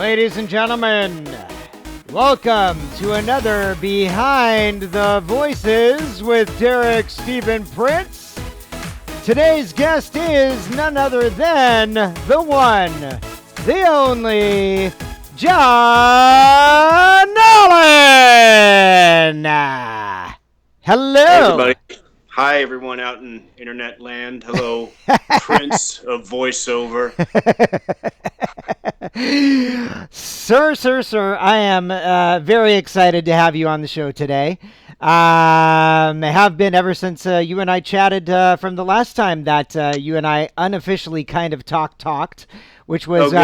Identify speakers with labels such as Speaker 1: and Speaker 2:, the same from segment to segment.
Speaker 1: Ladies and gentlemen, welcome to another Behind the Voices with Derek Stephen Prince. Today's guest is none other than the one, the only, Jon Allen. Hello.
Speaker 2: Hey everybody. Hi, everyone out in internet land. Hello, Prince of voiceover.
Speaker 1: Sir, I am very excited to have you on the show today. I have been ever since you and I chatted from the last time that you and I unofficially kind of talked, which was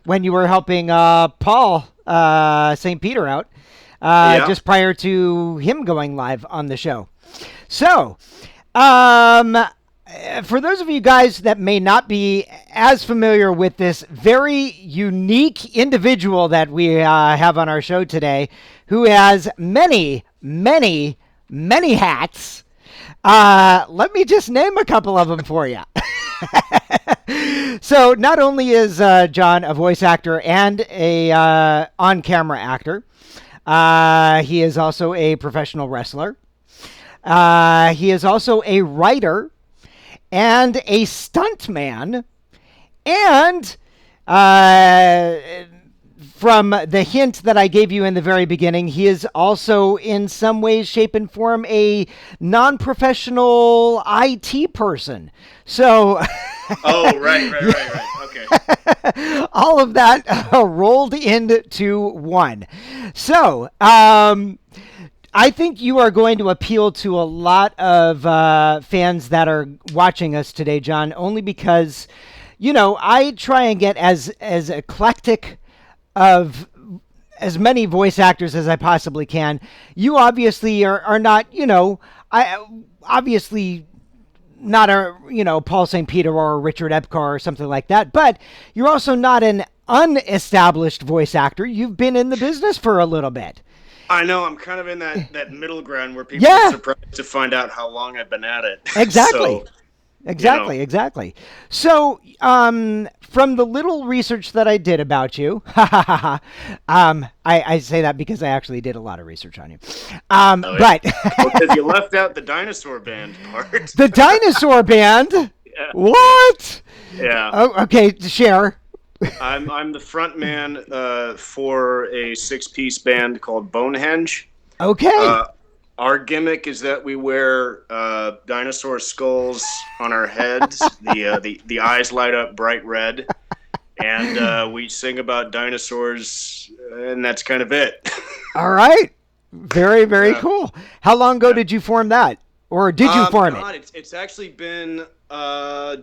Speaker 1: when you were helping Paul St. Peter out just prior to him going live on the show. So, for those of you guys that may not be as familiar with this very unique individual that we have on our show today, who has many hats, let me just name a couple of them for you. So, not only is Jon a voice actor and a on-camera actor, he is also a professional wrestler. He is also a writer and a stuntman, and from the hint that I gave you in the very beginning, he is also in some ways, shape, and form a non-professional IT person. So,
Speaker 2: oh, right. Okay.
Speaker 1: All of that rolled into one. So, I think you are going to appeal to a lot of fans that are watching us today, Jon, only because, you know, I try and get as eclectic of as many voice actors as I possibly can. You obviously are not, you know, obviously not a, you know, Paul St. Peter or a Richard Epcar or something like that, but you're also not an unestablished voice actor. You've been in the business for a little bit.
Speaker 2: I know, I'm kind of in that middle ground where people are surprised to find out how long I've been at it.
Speaker 1: Exactly.
Speaker 2: So,
Speaker 1: Exactly. So, from the little research that I did about you, I say that because I actually did a lot of research on you. But
Speaker 2: because you left out the dinosaur band part.
Speaker 1: The dinosaur band?
Speaker 2: Yeah.
Speaker 1: What?
Speaker 2: Yeah.
Speaker 1: Oh, okay, share.
Speaker 2: I'm the front man for a 6-piece band called Bonehenge.
Speaker 1: Okay.
Speaker 2: Our gimmick is that we wear dinosaur skulls on our heads. The eyes light up bright red, and we sing about dinosaurs, and that's kind of it.
Speaker 1: All right. Very cool. How long ago did you form that? Or did you form it?
Speaker 2: It's actually been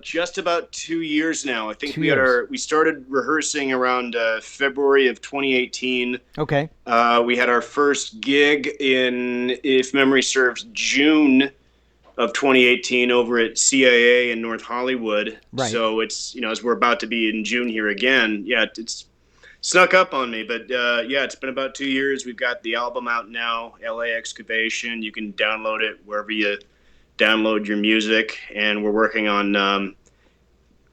Speaker 2: just about 2 years now. I think we started rehearsing around February of 2018.
Speaker 1: Okay.
Speaker 2: We had our first gig in, if memory serves, June of 2018 over at CIA in North Hollywood.
Speaker 1: Right.
Speaker 2: So it's, you know, as we're about to be in June here again, it's snuck up on me. But it's been about 2 years. We've got the album out now, LA Excavation. You can download it wherever you download your music, and we're working on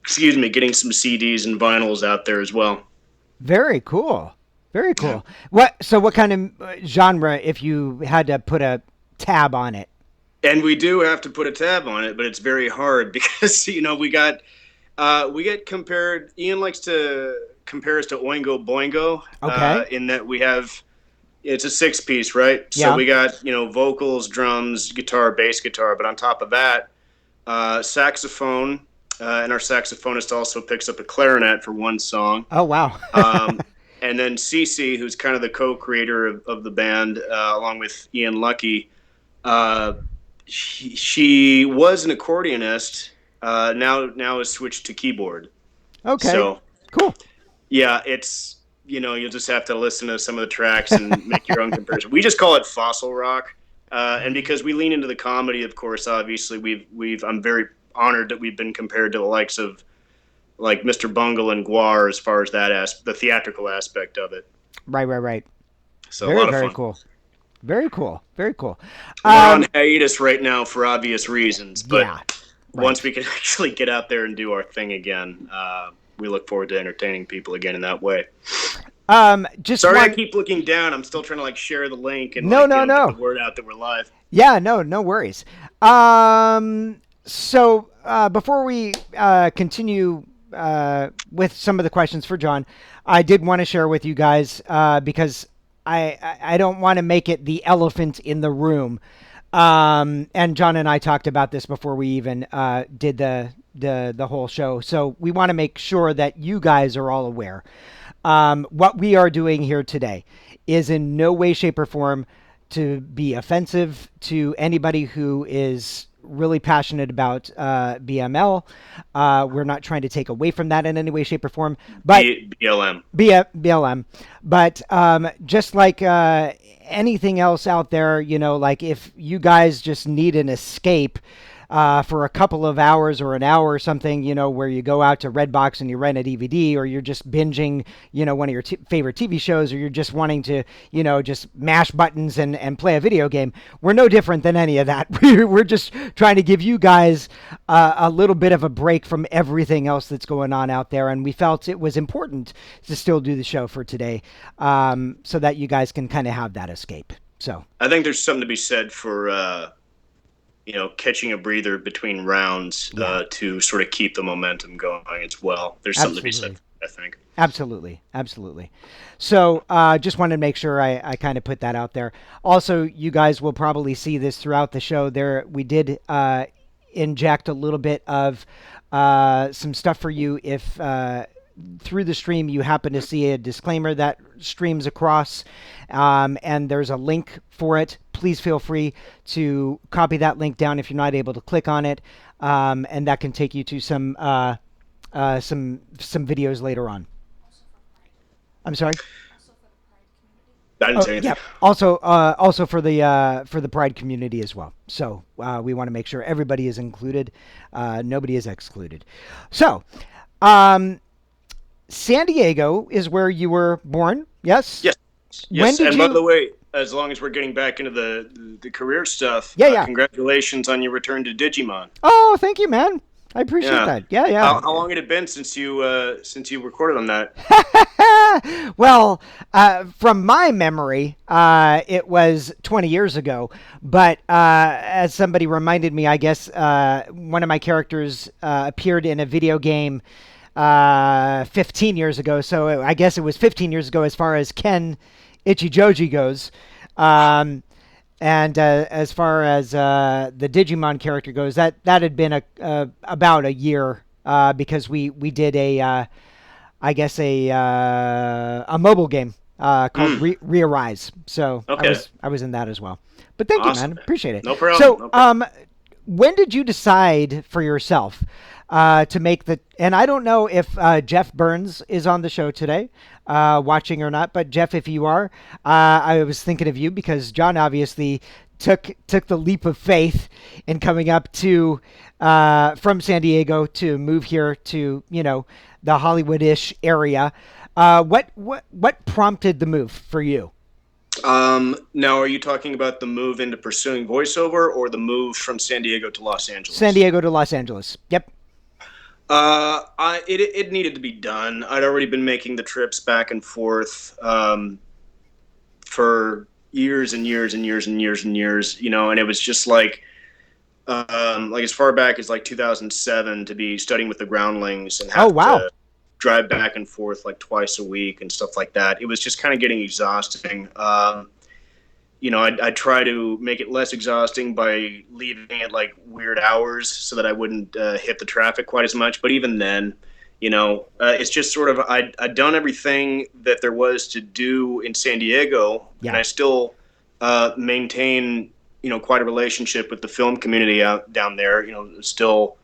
Speaker 2: getting some CDs and vinyls out there as well.
Speaker 1: Very cool. Yeah. What kind of genre, if you had to put a tab on it?
Speaker 2: And we do have to put a tab on it, but it's very hard because, you know, we get compared. Ian likes to compare us to Oingo Boingo.
Speaker 1: Okay.
Speaker 2: In that we have, it's a 6-piece, right?
Speaker 1: Yeah.
Speaker 2: So we got, you know, vocals, drums, guitar, bass guitar, but on top of that, saxophone, and our saxophonist also picks up a clarinet for one song.
Speaker 1: Oh, wow.
Speaker 2: And then Cece, who's kind of the co-creator of the band, along with Ian Lucky, she was an accordionist, now has switched to keyboard.
Speaker 1: Okay,
Speaker 2: so
Speaker 1: cool.
Speaker 2: Yeah, it's, you know, you'll just have to listen to some of the tracks and make your own comparison. We just call it fossil rock, and because we lean into the comedy, of course. Obviously, I'm very honored that we've been compared to the likes of like Mr. Bungle and Guar as far as that the theatrical aspect of it.
Speaker 1: Right.
Speaker 2: So a lot of fun.
Speaker 1: Cool. Very cool.
Speaker 2: We're on hiatus right now for obvious reasons, but once we can actually get out there and do our thing again, we look forward to entertaining people again in that way.
Speaker 1: Just
Speaker 2: Sorry, I
Speaker 1: one.
Speaker 2: keep looking down. I'm still trying to like share the link and
Speaker 1: No,
Speaker 2: like
Speaker 1: no,
Speaker 2: get the
Speaker 1: no.
Speaker 2: word out that we're live.
Speaker 1: Yeah, no worries. So before we continue with some of the questions for John, I did want to share with you guys because I don't want to make it the elephant in the room. And John and I talked about this before we even did the whole show. So we want to make sure that you guys are all aware. What we are doing here today is in no way, shape, or form to be offensive to anybody who is really passionate about BML. We're not trying to take away from that in any way, shape, or form. But
Speaker 2: BLM.
Speaker 1: BLM. But just like anything else out there, like if you guys just need an escape for a couple of hours or an hour or something, where you go out to Redbox and you rent a DVD, or you're just binging, one of your favorite TV shows, or you're just wanting to, just mash buttons and play a video game. We're no different than any of that. We're just trying to give you guys a little bit of a break from everything else that's going on out there. And we felt it was important to still do the show for today so that you guys can kind of have that escape. So
Speaker 2: I think there's something to be said for catching a breather between rounds to sort of keep the momentum going as well. There's something to be said for that, I think.
Speaker 1: Absolutely. So just wanted to make sure I kind of put that out there. Also, you guys will probably see this throughout the show. We did inject a little bit of some stuff for you if through the stream you happen to see a disclaimer that streams across and there's a link for it. Please feel free to copy that link down if you're not able to click on it, and that can take you to some videos later on. I'm sorry.
Speaker 2: I didn't say anything.
Speaker 1: Yeah. Also for the Pride community as well. So we want to make sure everybody is included. Nobody is excluded. So, San Diego is where you were born. Yes.
Speaker 2: Yes.
Speaker 1: When did
Speaker 2: and
Speaker 1: you...
Speaker 2: by the way, as long as we're getting back into the career stuff,
Speaker 1: yeah.
Speaker 2: Congratulations on your return to Digimon.
Speaker 1: Oh, thank you, man. I appreciate that. Yeah.
Speaker 2: How long had it been since you recorded on that?
Speaker 1: Well, from my memory, it was 20 years ago. But as somebody reminded me, I guess one of my characters appeared in a video game 15 years ago. So I guess it was 15 years ago as far as Ken Ichijoji goes. And as far as the Digimon character goes, that had been about a year because we did a mobile game called Re-Arise. So
Speaker 2: okay.
Speaker 1: I was in that as well. But thank you, man. Appreciate it.
Speaker 2: No problem.
Speaker 1: So when did you decide for yourself to make the... And I don't know if Jeff Burns is on the show today, watching or not. But Jeff, if you are, I was thinking of you because John obviously took the leap of faith in coming up to from San Diego to move here to the Hollywood-ish area. What prompted the move for you?
Speaker 2: Now, are you talking about the move into pursuing voiceover or the move from San Diego to Los Angeles?
Speaker 1: San Diego to Los Angeles. Yep.
Speaker 2: It needed to be done. I'd already been making the trips back and forth for years and years and years and years and years, and it was just like as far back as like 2007 to be studying with the Groundlings and have to drive back and forth like twice a week and stuff like that. It was just kind of getting exhausting. I'd try to make it less exhausting by leaving at like weird hours so that I wouldn't hit the traffic quite as much. But even then, it's just sort of I'd done everything that there was to do in San Diego, and I still maintain quite a relationship with the film community out down there. Still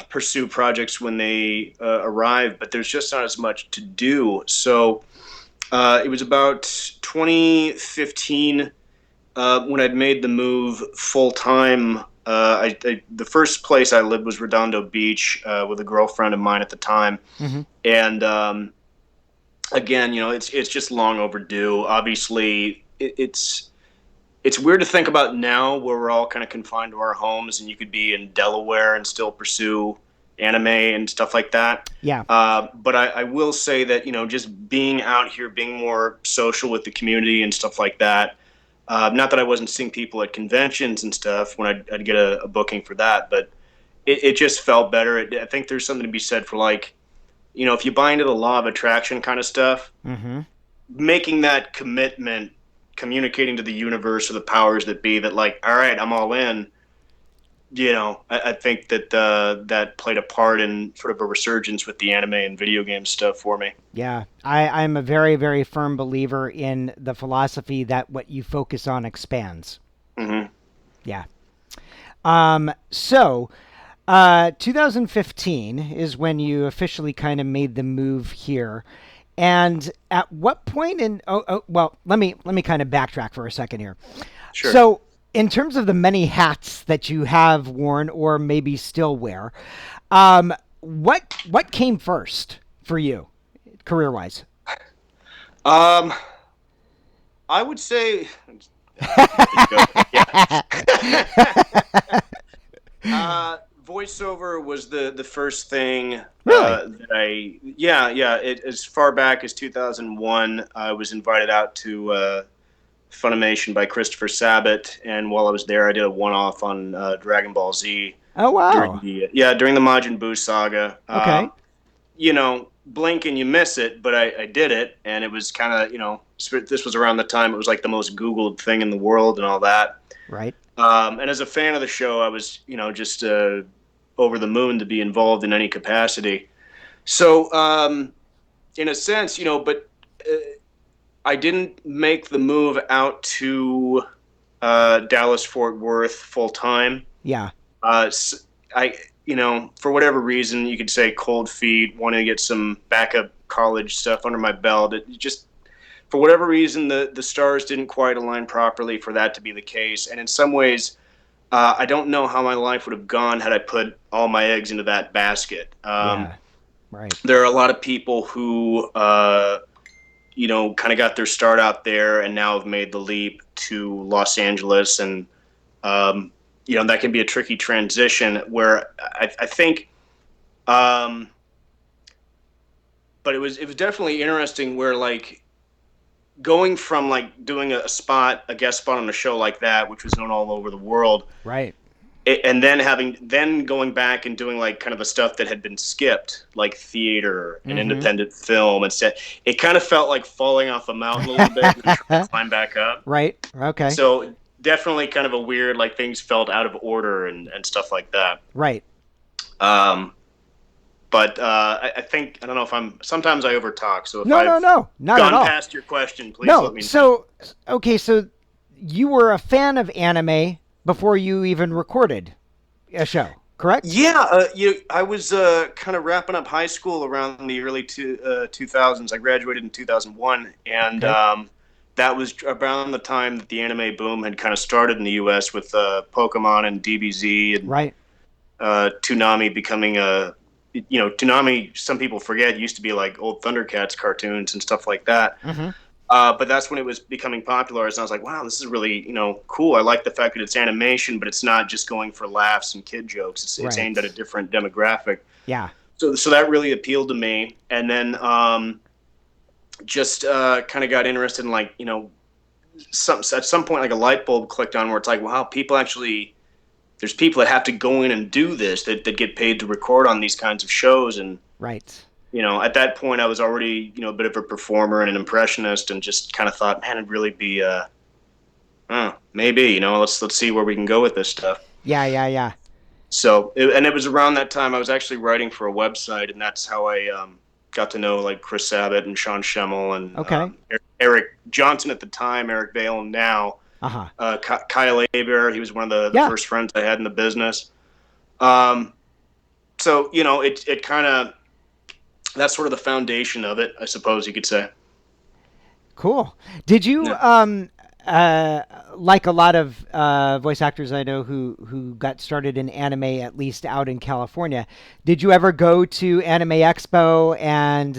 Speaker 2: pursue projects when they arrive, but there's just not as much to do. So it was about 2015 when I'd made the move full time. The first place I lived was Redondo Beach with a girlfriend of mine at the time, and again, it's just long overdue. Obviously, it's weird to think about now, where we're all kind of confined to our homes, and you could be in Delaware and still pursue anime and stuff like that.
Speaker 1: Yeah.
Speaker 2: But I will say that, just being out here, being more social with the community and stuff like that. Not that I wasn't seeing people at conventions and stuff when I'd get a booking for that, but it just felt better. I think there's something to be said for, like, if you buy into the law of attraction kind of stuff,
Speaker 1: Mm-hmm.
Speaker 2: making that commitment, communicating to the universe or the powers that be that, like, all right, I'm all in. I think that that played a part in sort of a resurgence with the anime and video game stuff for me.
Speaker 1: Yeah, I'm a very, very firm believer in the philosophy that what you focus on expands.
Speaker 2: Hmm.
Speaker 1: Yeah. So, 2015 is when you officially kind of made the move here. And at what point in well, let me kind of backtrack for a second here.
Speaker 2: Sure.
Speaker 1: So, in terms of the many hats that you have worn or maybe still wear, what came first for you, career wise?
Speaker 2: Um, I would say, yeah. Voiceover was the first thing
Speaker 1: Really?
Speaker 2: that yeah. As far back as 2001, I was invited out to Funimation by Christopher Sabat, and while I was there, I did a one-off on Dragon Ball Z
Speaker 1: Oh
Speaker 2: during
Speaker 1: wow.
Speaker 2: the Majin Buu saga.
Speaker 1: Okay.
Speaker 2: Blink and you miss it, but I did it, and it was kind of, this was around the time it was like the most Googled thing in the world and all that.
Speaker 1: Right.
Speaker 2: And as a fan of the show, I was, just over the moon to be involved in any capacity. So, in a sense, but I didn't make the move out to Dallas Fort Worth full time.
Speaker 1: Yeah.
Speaker 2: I, for whatever reason, you could say cold feet, wanting to get some backup college stuff under my belt. It just, for whatever reason, the stars didn't quite align properly for that to be the case. And in some ways, I don't know how my life would have gone had I put all my eggs into that basket.
Speaker 1: Yeah. Right.
Speaker 2: There are a lot of people who, kind of got their start out there and now have made the leap to Los Angeles. And, that can be a tricky transition where I think, but it was definitely interesting where, like, going from, like, doing a guest spot on a show like that, which was known all over the world,
Speaker 1: Right.
Speaker 2: and then going back and doing, like, kind of the stuff that had been skipped, like theater and independent film and stuff. It kind of felt like falling off a mountain a little bit and then trying to climb back up.
Speaker 1: Right. Okay.
Speaker 2: So definitely kind of a weird, like, things felt out of order and stuff like that.
Speaker 1: Right.
Speaker 2: But I think, I don't know if sometimes I overtalk. So if
Speaker 1: No, no,
Speaker 2: I've
Speaker 1: no, not at
Speaker 2: gone
Speaker 1: all.
Speaker 2: past your question, please
Speaker 1: No.
Speaker 2: let me know.
Speaker 1: So, okay, so you were a fan of anime before you even recorded a show, correct?
Speaker 2: Yeah, I was kind of wrapping up high school around the early 2000s. I graduated in 2001, and
Speaker 1: Okay.
Speaker 2: that was around the time that the anime boom had kind of started in the U.S. with Pokemon and DBZ and
Speaker 1: Right.
Speaker 2: Toonami becoming Toonami, some people forget, used to be like old Thundercats cartoons and stuff like that.
Speaker 1: Mm-hmm.
Speaker 2: But that's when it was becoming popular. And I was like, wow, this is really, cool. I like the fact that it's animation, but it's not just going for laughs and kid jokes. It's
Speaker 1: Right.
Speaker 2: aimed at a different demographic.
Speaker 1: Yeah.
Speaker 2: So that really appealed to me. And then just kind of got interested in, like, at some point, like, a light bulb clicked on where it's like, wow, there's people that have to go in and do this, that get paid to record on these kinds of shows. And,
Speaker 1: Right.
Speaker 2: at that point I was already, a bit of a performer and an impressionist, and just kind of thought, man, it'd really be, maybe, let's see where we can go with this stuff.
Speaker 1: Yeah. Yeah. Yeah.
Speaker 2: So, it was around that time I was actually writing for a website, and that's how I got to know, like, Chris Sabat and Sean Schemmel and
Speaker 1: Okay.
Speaker 2: Eric Johnson at the time, Eric Bale now.
Speaker 1: Uh-huh.
Speaker 2: Kyle Aber, he was one of the
Speaker 1: Yeah.
Speaker 2: first friends I had in the business. So, it kind of, that's sort of the foundation of it, I suppose you could say.
Speaker 1: Cool. Did you
Speaker 2: Yeah.
Speaker 1: like a lot of voice actors I know who got started in anime, at least out in California? Did you ever go to Anime Expo and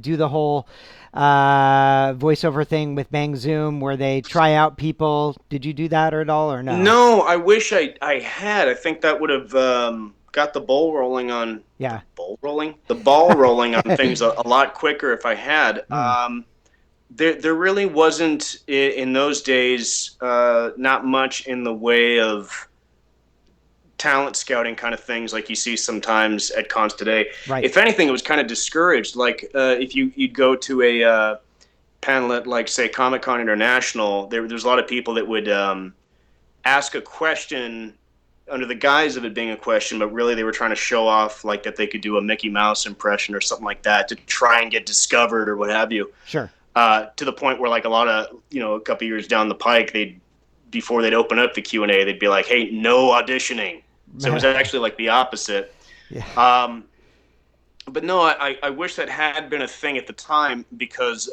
Speaker 1: do the whole voiceover thing with Bang Zoom where they try out people? Did you do that at all or no?
Speaker 2: No, I wish I had. I think that would have got the ball rolling on
Speaker 1: Yeah.
Speaker 2: the ball rolling on things a lot quicker if I had.
Speaker 1: Mm,
Speaker 2: There really wasn't in those days not much in the way of talent scouting kind of things like you see sometimes at cons today.
Speaker 1: right.
Speaker 2: If anything, it was kind of discouraged. Like if you'd go to a panel at like say Comic Con International, there's a lot of people that would ask a question under the guise of it being a question, but really they were trying to show off like that they could do a Mickey Mouse impression or something like that to try and get discovered or what have you.
Speaker 1: Sure.
Speaker 2: To the point where like a lot of a couple years down the pike, before they'd open up the Q&A, they'd be like, "Hey, no auditioning." So it was actually like the opposite.
Speaker 1: Yeah.
Speaker 2: But no, I wish that had been a thing at the time because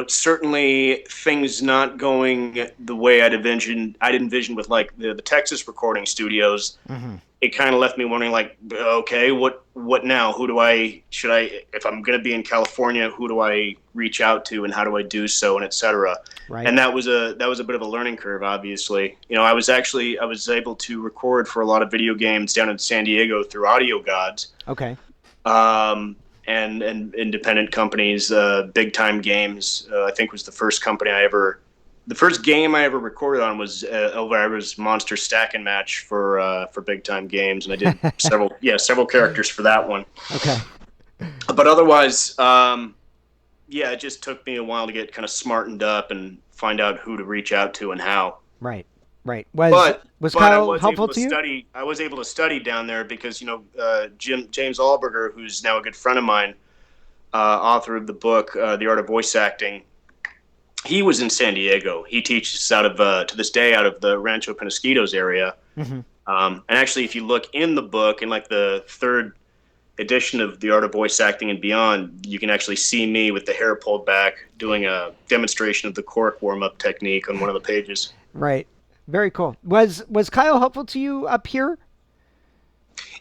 Speaker 2: certainly things not going the way I'd envisioned with like the Texas recording studios.
Speaker 1: Mm-hmm.
Speaker 2: It kind of left me wondering, like, okay, what now? If I'm going to be in California, who do I reach out to, and how do I do so, and etc.
Speaker 1: Right.
Speaker 2: And that was a bit of a learning curve, obviously. I was able to record for a lot of video games down in San Diego through Audio Gods.
Speaker 1: Okay.
Speaker 2: And independent companies, Big Time Games, I think was the first game I ever recorded on was Elvira's Monster Stack and Match for Big Time Games, and I did several characters for that one.
Speaker 1: Okay.
Speaker 2: But otherwise, it just took me a while to get kind of smartened up and find out who to reach out to and how.
Speaker 1: Right. Right. Was Kyle helpful to you?
Speaker 2: I was able to study down there because James Allberger, who's now a good friend of mine, author of the book The Art of Voice Acting, he was in San Diego. He teaches out of to this day out of the Rancho Penasquitos area.
Speaker 1: Mm-hmm.
Speaker 2: And actually, if you look in the book, in like the third edition of The Art of Voice Acting and Beyond, you can actually see me with the hair pulled back doing a demonstration of the cork warm-up technique on one of the pages.
Speaker 1: Right. Very cool. Was Kyle helpful to you up here?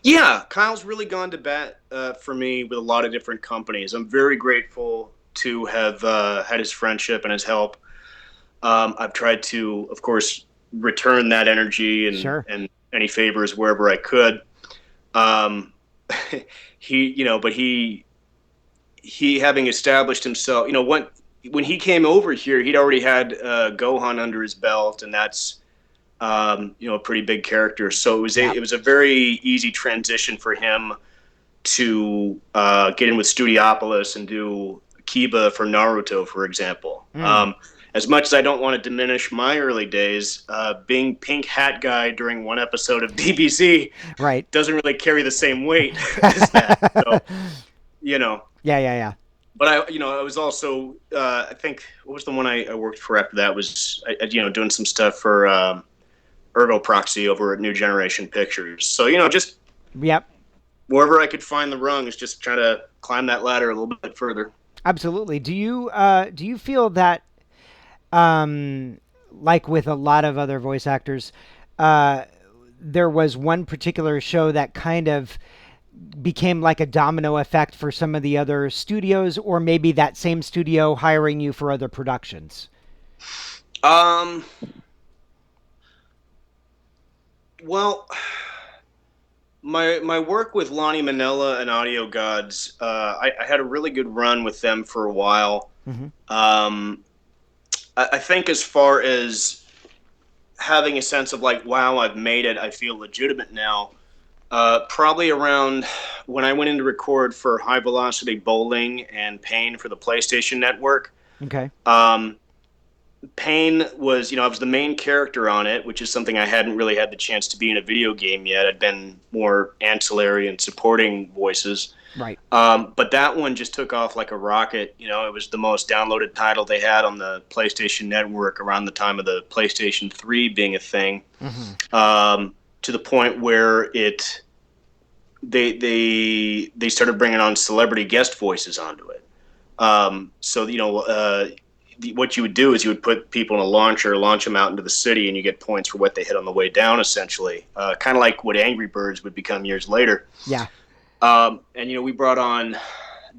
Speaker 2: Yeah, Kyle's really gone to bat for me with a lot of different companies. I'm very grateful to have had his friendship and his help. I've tried to, of course, return that energy and any favors wherever I could. He having established himself, when he came over here, he'd already had Gohan under his belt, and that's a pretty big character. So it was a very easy transition for him to get in with Studiopolis and do Kiba for Naruto, for example. As much as I don't want to diminish my early days, being pink hat guy during one episode of DBZ doesn't really carry the same weight as that. So,
Speaker 1: Yeah.
Speaker 2: But I was also, I think, what was the one I worked for after that was, doing some stuff for Ergo Proxy over at New Generation Pictures. So, just wherever I could find the rungs, just try to climb that ladder a little bit further.
Speaker 1: Absolutely. Do you feel that, like with a lot of other voice actors, there was one particular show that kind of became like a domino effect for some of the other studios, or maybe that same studio hiring you for other productions?
Speaker 2: Well, my work with Lonnie Manella and Audio Gods, I had a really good run with them for a while.
Speaker 1: Mm-hmm.
Speaker 2: I think as far as having a sense of like, wow, I've made it, I feel legitimate now, probably around when I went in to record for High Velocity Bowling and Pain for the PlayStation Network.
Speaker 1: Okay.
Speaker 2: Pain was, I was the main character on it, which is something I hadn't really had the chance to be in a video game yet. I'd been more ancillary and supporting voices.
Speaker 1: Right.
Speaker 2: But that one just took off like a rocket. It was the most downloaded title they had on the PlayStation Network around the time of the PlayStation 3 being a thing.
Speaker 1: Mm-hmm.
Speaker 2: To the point where they started bringing on celebrity guest voices onto it. What you would do is you would put people in a launcher, launch them out into the city, and you get points for what they hit on the way down, essentially. Kind of like what Angry Birds would become years later.
Speaker 1: Yeah.
Speaker 2: We brought on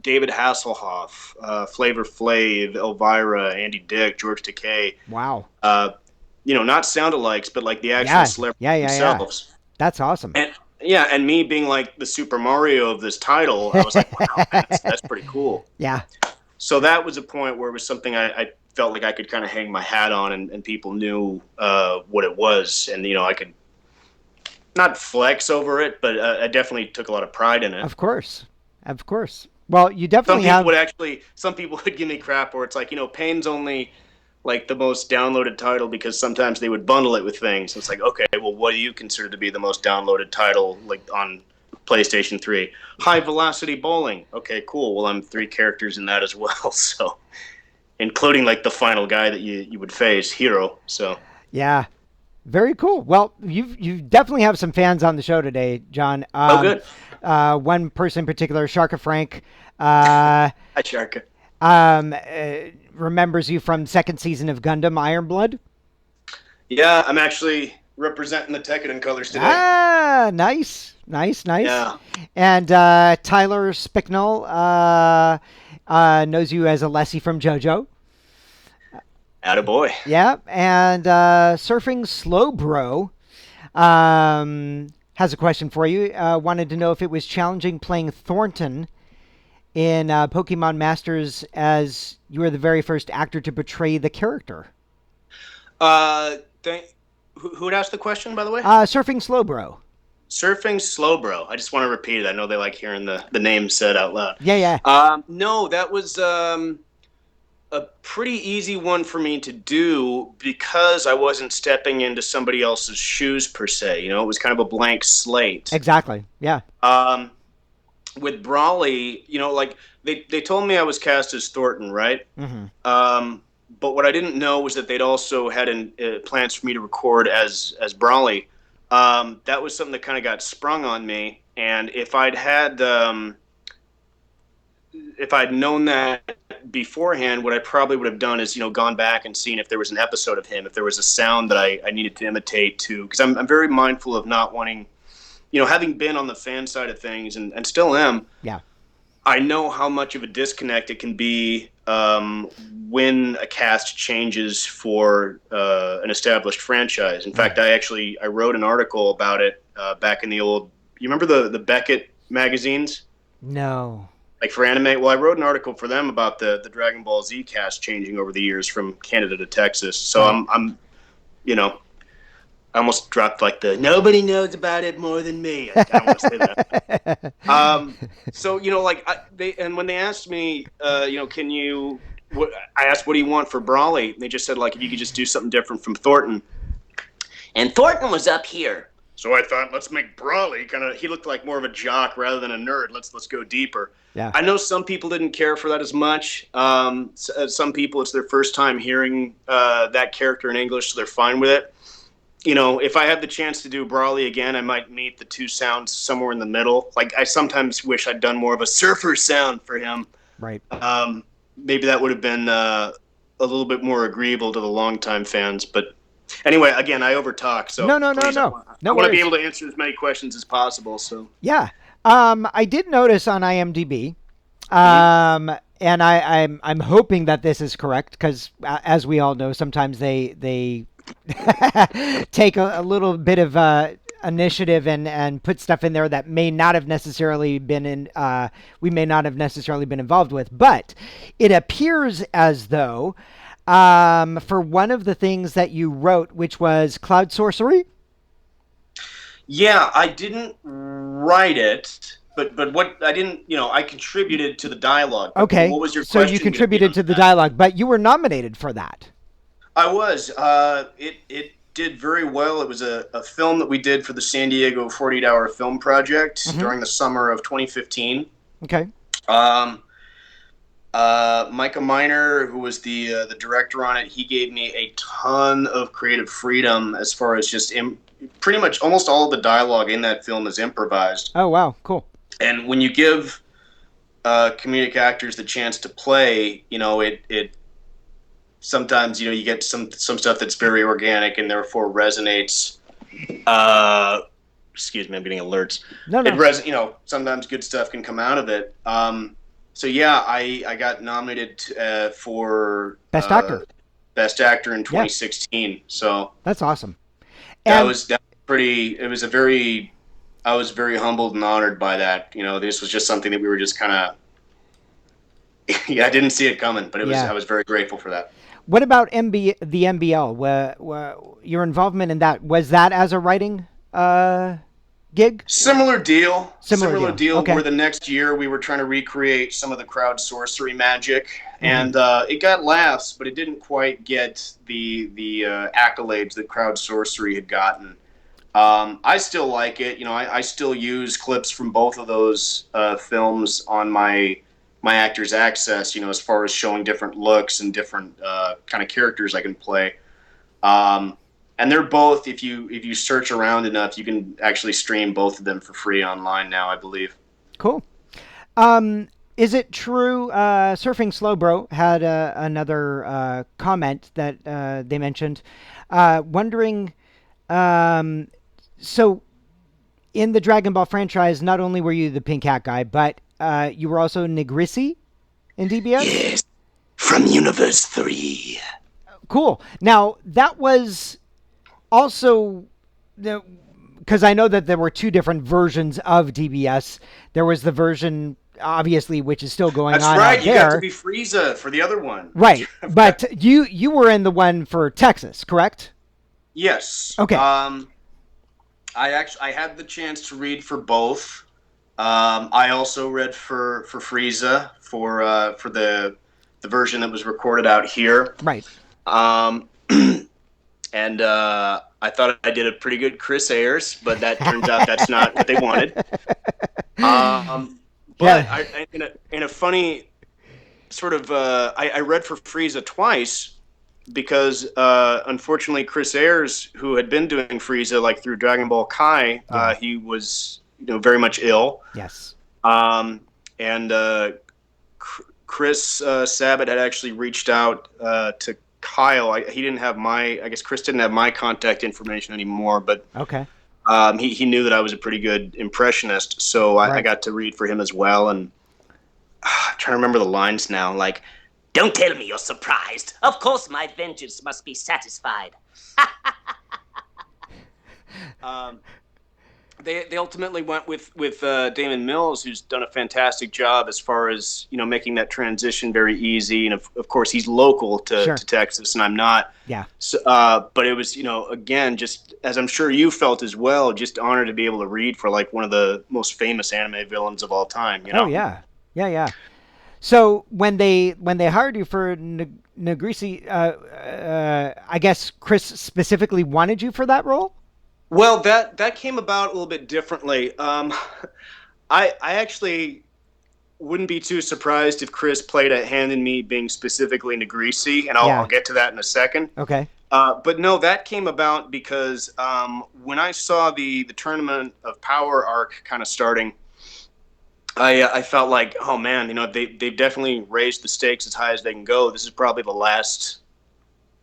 Speaker 2: David Hasselhoff, Flavor Flav, Elvira, Andy Dick, George Takei.
Speaker 1: Wow.
Speaker 2: Not sound-alikes, but like the actual celebrities themselves.
Speaker 1: Yeah. That's awesome.
Speaker 2: Yeah, and me being like the Super Mario of this title, I was like, wow, that's pretty cool.
Speaker 1: Yeah.
Speaker 2: So that was a point where it was something I felt like I could kind of hang my hat on, and people knew what it was, and I could not flex over it, but I definitely took a lot of pride in it.
Speaker 1: Of course. Of course. Well, you
Speaker 2: Some
Speaker 1: definitely
Speaker 2: people
Speaker 1: have.
Speaker 2: would actually, some people would give me crap where it's like, Pain's only like the most downloaded title because sometimes they would bundle it with things. It's like, okay, well, what do you consider to be the most downloaded title like on PlayStation 3? High Velocity Bowling. Okay, cool. Well, I'm 3 characters in that as well, so including like the final guy that you would face, Hero. So,
Speaker 1: Yeah. Very cool. Well, you definitely have some fans on the show today, John.
Speaker 2: oh, good.
Speaker 1: One person in particular, Sharka Frank, uh,
Speaker 2: Hi, Sharka.
Speaker 1: remembers you from second season of Gundam Iron Blood.
Speaker 2: Yeah, I'm actually representing the Tekkadan colors today.
Speaker 1: Ah, nice, nice, nice.
Speaker 2: Yeah.
Speaker 1: And Tyler Spicknell knows you as Alessi from JoJo.
Speaker 2: Attaboy.
Speaker 1: Yeah, and Surfing Slow Bro has a question for you. Wanted to know if it was challenging playing Thornton in Pokemon Masters as you were the very first actor to portray the character.
Speaker 2: Uh, who would ask the question, by the way?
Speaker 1: Surfing Slow Bro.
Speaker 2: Surfing Slow Bro. I just want to repeat it. I know they like hearing the name said out loud.
Speaker 1: Yeah, yeah.
Speaker 2: No, that was a pretty easy one for me to do because I wasn't stepping into somebody else's shoes per se. It was kind of a blank slate.
Speaker 1: Exactly. Yeah.
Speaker 2: With Brawley, like they told me I was cast as Thornton, right?
Speaker 1: Mm-hmm.
Speaker 2: But what I didn't know was that they'd also had plans for me to record as Brawley. That was something that kind of got sprung on me, and if I'd known that beforehand, what I probably would have done is, gone back and seen if there was an episode of him, if there was a sound that I needed to imitate too, because I'm very mindful of not wanting, having been on the fan side of things and still am.
Speaker 1: Yeah.
Speaker 2: I know how much of a disconnect it can be when a cast changes for an established franchise. In fact, I wrote an article about it back in the old. You remember the Beckett magazines?
Speaker 1: No.
Speaker 2: Like for anime, well, I wrote an article for them about the Dragon Ball Z cast changing over the years from Canada to Texas. So I'm I almost dropped like the nobody knows about it more than me. I don't want to say that. So when they asked me, can you? I asked, what do you want for Brawley? And they just said like if you could just do something different from Thornton. And Thornton was up here. So I thought, let's make Brawley he looked like more of a jock rather than a nerd. Let's go deeper.
Speaker 1: Yeah.
Speaker 2: I know some people didn't care for that as much. Some people, it's their first time hearing that character in English, so they're fine with it. If I had the chance to do Brawley again, I might meet the two sounds somewhere in the middle. Like I sometimes wish I'd done more of a surfer sound for him.
Speaker 1: Right.
Speaker 2: Maybe that would have been a little bit more agreeable to the longtime fans, but anyway, again, I overtalk, so
Speaker 1: No.
Speaker 2: I want to be
Speaker 1: worries.
Speaker 2: able to answer as many questions as possible. So
Speaker 1: Yeah. I did notice on IMDb, and I'm hoping that this is correct because, as we all know, sometimes they take a little bit of initiative and put stuff in there that may not have necessarily been we may not have necessarily been involved with, but it appears as though for one of the things that you wrote, which was Cloud Sorcery.
Speaker 2: yeah, I didn't write it, but what I didn't, I contributed to the dialogue.
Speaker 1: Okay,
Speaker 2: What was your
Speaker 1: so
Speaker 2: question?
Speaker 1: you contributed to the dialogue, but you were nominated for that.
Speaker 2: I was. It did very well. It was a film that we did for the San Diego 48-hour film project during the summer of 2015.
Speaker 1: Okay.
Speaker 2: Micah Miner, who was the director on it, he gave me a ton of creative freedom as far as just pretty much almost all of the dialogue in that film is improvised.
Speaker 1: Oh, wow. Cool.
Speaker 2: And when you give comedic actors the chance to play, it sometimes you get some stuff that's very organic and therefore resonates. Excuse me, I'm getting alerts.
Speaker 1: No.
Speaker 2: Sometimes good stuff can come out of it. So yeah, I got nominated for
Speaker 1: Best Actor.
Speaker 2: Best Actor in 2016. So
Speaker 1: that's awesome.
Speaker 2: that was pretty. It was a very I was very humbled and honored by that. You know, this was just something that we were just kind of, yeah, I didn't see it coming, but
Speaker 1: Yeah.
Speaker 2: I was very grateful for that.
Speaker 1: What about the MBL? Your involvement in that, was that as a writing gig?
Speaker 2: Similar deal.
Speaker 1: Similar
Speaker 2: Similar
Speaker 1: deal.
Speaker 2: deal.
Speaker 1: Okay.
Speaker 2: Where the next year we were trying to recreate some of the crowd sorcery magic,
Speaker 1: Hmm.
Speaker 2: and it got laughs, but it didn't quite get the accolades that crowd sorcery had gotten. I still like it. You know, I still use clips from both of those films on my Actors Access. You know, as far as showing different looks and different kind of characters I can play. Um, and they're both, if you search around enough, you can actually stream both of them for free online now, I believe.
Speaker 1: Cool. Is it true? Surfing Slow Bro had another comment that they mentioned, wondering. Um, so, in the Dragon Ball franchise, not only were you the pink hat guy, but you were also Negrissi in DBS.
Speaker 2: Yes, from Universe 3.
Speaker 1: Cool. Now that was also the, because I know that there were two different versions of DBS. There was the version, obviously, which is still going
Speaker 2: That's
Speaker 1: on
Speaker 2: right.
Speaker 1: out
Speaker 2: You got to
Speaker 1: there.
Speaker 2: be Frieza for the other one.
Speaker 1: Right. But you were in the one for Texas, correct?
Speaker 2: Yes.
Speaker 1: Okay.
Speaker 2: I had the chance to read for both. I also read for Frieza for the version that was recorded out here.
Speaker 1: Right.
Speaker 2: Um, and I thought I did a pretty good Chris Ayers, but that turns out that's not what they wanted. But
Speaker 1: Yeah.
Speaker 2: in a funny sort of, I read for Frieza twice because unfortunately Chris Ayers, who had been doing Frieza like through Dragon Ball Kai,
Speaker 1: Yeah.
Speaker 2: he was very much ill.
Speaker 1: Yes.
Speaker 2: And Chris Sabat had actually reached out to Kyle. He didn't have I guess Chris didn't have my contact information anymore, but
Speaker 1: Okay.
Speaker 2: he knew that I was a pretty good impressionist, so I
Speaker 1: Right.
Speaker 2: got to read for him as well. And I'm trying to remember the lines now. Like,
Speaker 3: Don't tell me you're surprised. Of course my vengeance must be satisfied.
Speaker 2: um, they ultimately went with Damon Mills, who's done a fantastic job as far as making that transition very easy. And of course, he's local
Speaker 1: Sure.
Speaker 2: to Texas, and I'm not.
Speaker 1: Yeah.
Speaker 2: So, but it was again, just as I'm sure you felt as well, just honored to be able to read for like one of the most famous anime villains of all time.
Speaker 1: Oh yeah. Yeah. Yeah. So when they hired you for Negrissi, I guess Chris specifically wanted you for that role.
Speaker 2: Well, that came about a little bit differently. I actually wouldn't be too surprised if Chris played a hand in me being specifically Negrissi, and I'll get to that in a second.
Speaker 1: Okay.
Speaker 2: But no, that came about because when I saw the Tournament of Power arc kind of starting, I felt like, oh man, they've definitely raised the stakes as high as they can go. This is probably the last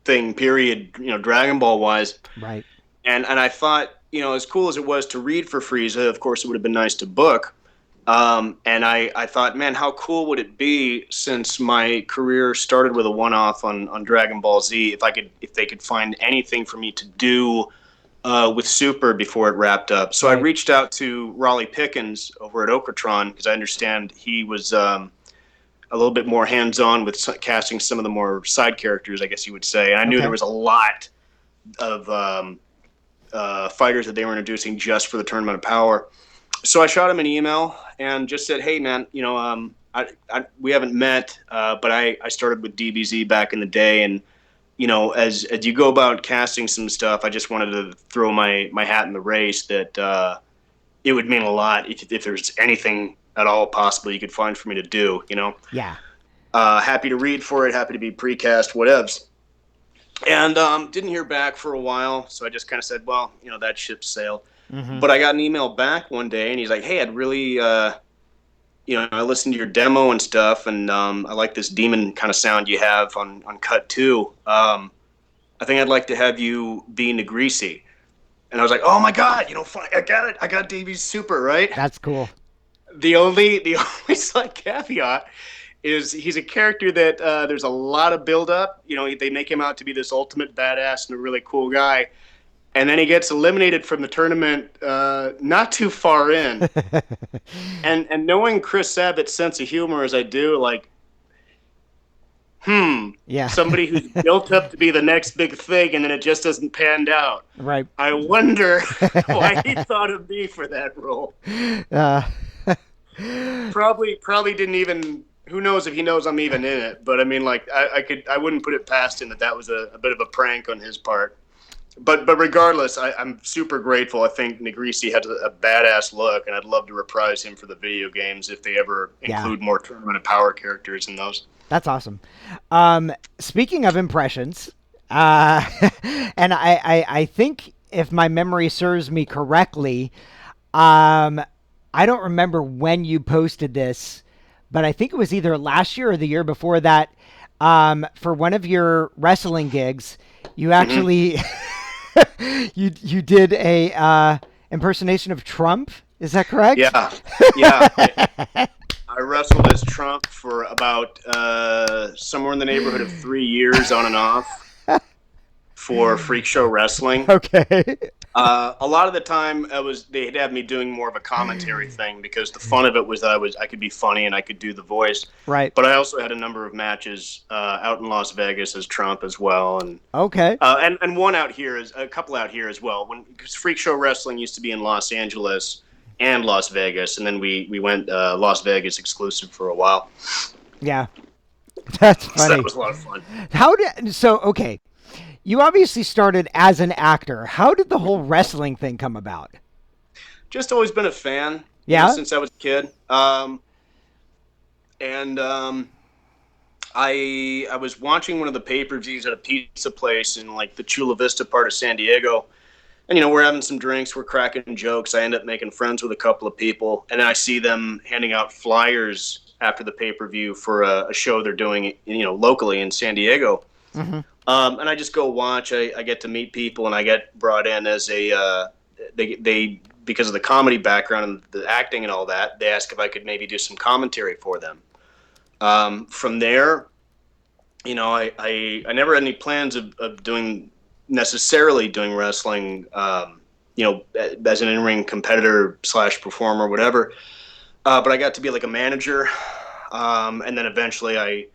Speaker 2: thing, period, Dragon Ball wise.
Speaker 1: Right.
Speaker 2: And I thought, as cool as it was to read for Frieza, of course it would have been nice to book. And I thought, man, how cool would it be, since my career started with a one-off on Dragon Ball Z, if they could find anything for me to do with Super before it wrapped up. So
Speaker 1: Right.
Speaker 2: I reached out to Raleigh Pickens over at Okratron, because I understand he was a little bit more hands-on with casting some of the more side characters, I guess you would say. And I knew
Speaker 1: Okay.
Speaker 2: there was a lot of fighters that they were introducing just for the Tournament of Power. So I shot him an email and just said, hey, man, we haven't met, but I started with DBZ back in the day. And, as you go about casting some stuff, I just wanted to throw my hat in the race that it would mean a lot if there's anything at all possible you could find for me to do,
Speaker 1: Yeah.
Speaker 2: Happy to read for it, happy to be precast, whatevs. And didn't hear back for a while, so I just kind of said, well, that ship sailed.
Speaker 1: Mm-hmm.
Speaker 2: But I got an email back one day, and he's like, hey, I'd really, I listened to your demo and stuff, and I like this demon kind of sound you have on Cut 2. I think I'd like to have you be Negrissi. And I was like, oh my God, fine, I got it. I got Davy's Super, right?
Speaker 1: That's cool.
Speaker 2: The only slight caveat is he's a character that there's a lot of build up. They make him out to be this ultimate badass and a really cool guy. and then he gets eliminated from the tournament not too far in. And knowing Chris Sabat's sense of humor as I do, like,
Speaker 1: Yeah.
Speaker 2: somebody who's built up to be the next big thing, and then it just doesn't pan out.
Speaker 1: Right.
Speaker 2: I wonder why he thought of me for that role.
Speaker 1: Uh,
Speaker 2: Probably didn't even. Who knows if he knows I'm even in it? But I mean, like, I wouldn't put it past him that was a bit of a prank on his part. But regardless, I'm super grateful. I think Negrici had a badass look, and I'd love to reprise him for the video games if they ever include more Tournament of Power characters in those.
Speaker 1: That's awesome. Speaking of impressions, and I think if my memory serves me correctly, I don't remember when you posted this, but I think it was either last year or the year before that. For one of your wrestling gigs, you actually you did a impersonation of Trump. Is that correct?
Speaker 2: Yeah, yeah. I wrestled as Trump for about somewhere in the neighborhood of 3 years on and off for Freak Show Wrestling.
Speaker 1: Okay.
Speaker 2: A lot of the time, they'd have me doing more of a commentary thing because the fun of it was that I could be funny and I could do the voice.
Speaker 1: Right.
Speaker 2: But I also had a number of matches out in Las Vegas as Trump as well, and
Speaker 1: okay.
Speaker 2: And one out here a couple out here as well. Because Freak Show Wrestling used to be in Los Angeles and Las Vegas, and then we went Las Vegas exclusive for a while.
Speaker 1: Yeah, that's funny.
Speaker 2: So that was a lot of fun.
Speaker 1: Okay, you obviously started as an actor. How did the whole wrestling thing come about?
Speaker 2: Just always been a fan.
Speaker 1: Yeah.
Speaker 2: Since I was a kid. I was watching one of the pay-per-views at a pizza place in like the Chula Vista part of San Diego. And, we're having some drinks, we're cracking jokes. I end up making friends with a couple of people. And then I see them handing out flyers after the pay-per-view for a show they're doing, locally in San Diego. Mm-hmm. And I just go watch. I get to meet people, and I get brought in as they because of the comedy background and the acting and all that, they ask if I could maybe do some commentary for them. From there, I never had any plans of necessarily doing wrestling, as an in-ring competitor / performer, whatever. But I got to be like a manager. And then eventually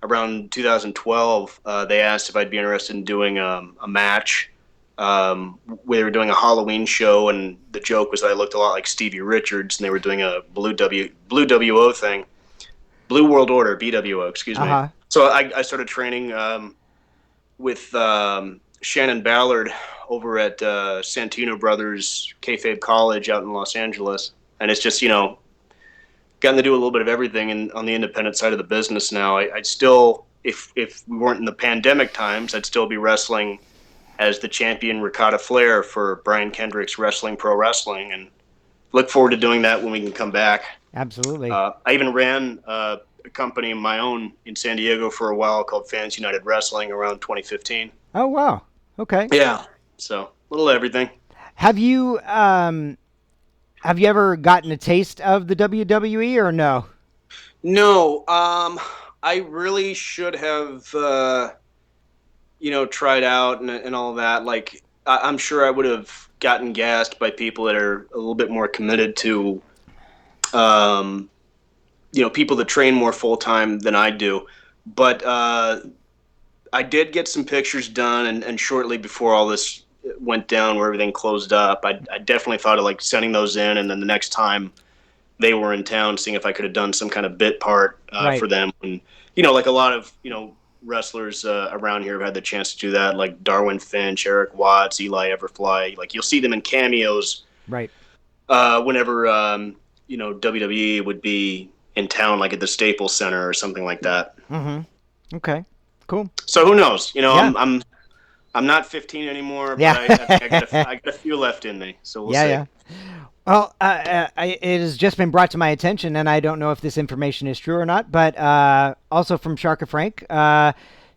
Speaker 2: around 2012, they asked if I'd be interested in doing a match. We were doing a Halloween show, and the joke was that I looked a lot like Stevie Richards, and they were doing a Blue WO thing. Blue World Order, BWO, excuse me. So I started training with Shannon Ballard over at Santino Brothers Kayfabe College out in Los Angeles. And it's just, gotten to do a little bit of everything on the independent side of the business now. I'd still, if we weren't in the pandemic times, I'd still be wrestling as the champion Ricotta Flair for Brian Kendrick's Wrestling Pro Wrestling, and look forward to doing that when we can come back.
Speaker 1: Absolutely.
Speaker 2: I even ran a company of my own in San Diego for a while called Fans United Wrestling around 2015.
Speaker 1: Oh, wow. Okay.
Speaker 2: Yeah. So a little everything.
Speaker 1: Have you ever gotten a taste of the WWE or no?
Speaker 2: No. I really should have, tried out and all that. Like, I'm sure I would have gotten gassed by people that are a little bit more committed to, people that train more full-time than I do. But I did get some pictures done, and shortly before all this went down, where everything closed up, I definitely thought of like sending those in, and then the next time they were in town, seeing if I could have done some kind of bit part for them. And like a lot of wrestlers around here have had the chance to do that, like Darwin Finch, Eric Watts, Eli Everfly. Like you'll see them in cameos,
Speaker 1: right?
Speaker 2: Whenever WWE would be in town, like at the Staples Center or something like that.
Speaker 1: Mm-hmm. Okay. Cool.
Speaker 2: So who knows?
Speaker 1: Yeah.
Speaker 2: I'm not 15 anymore, but
Speaker 1: yeah.
Speaker 2: I got a few left in me. So we'll see.
Speaker 1: Yeah. Well, it has just been brought to my attention, and I don't know if this information is true or not, but also from Sharka Frank,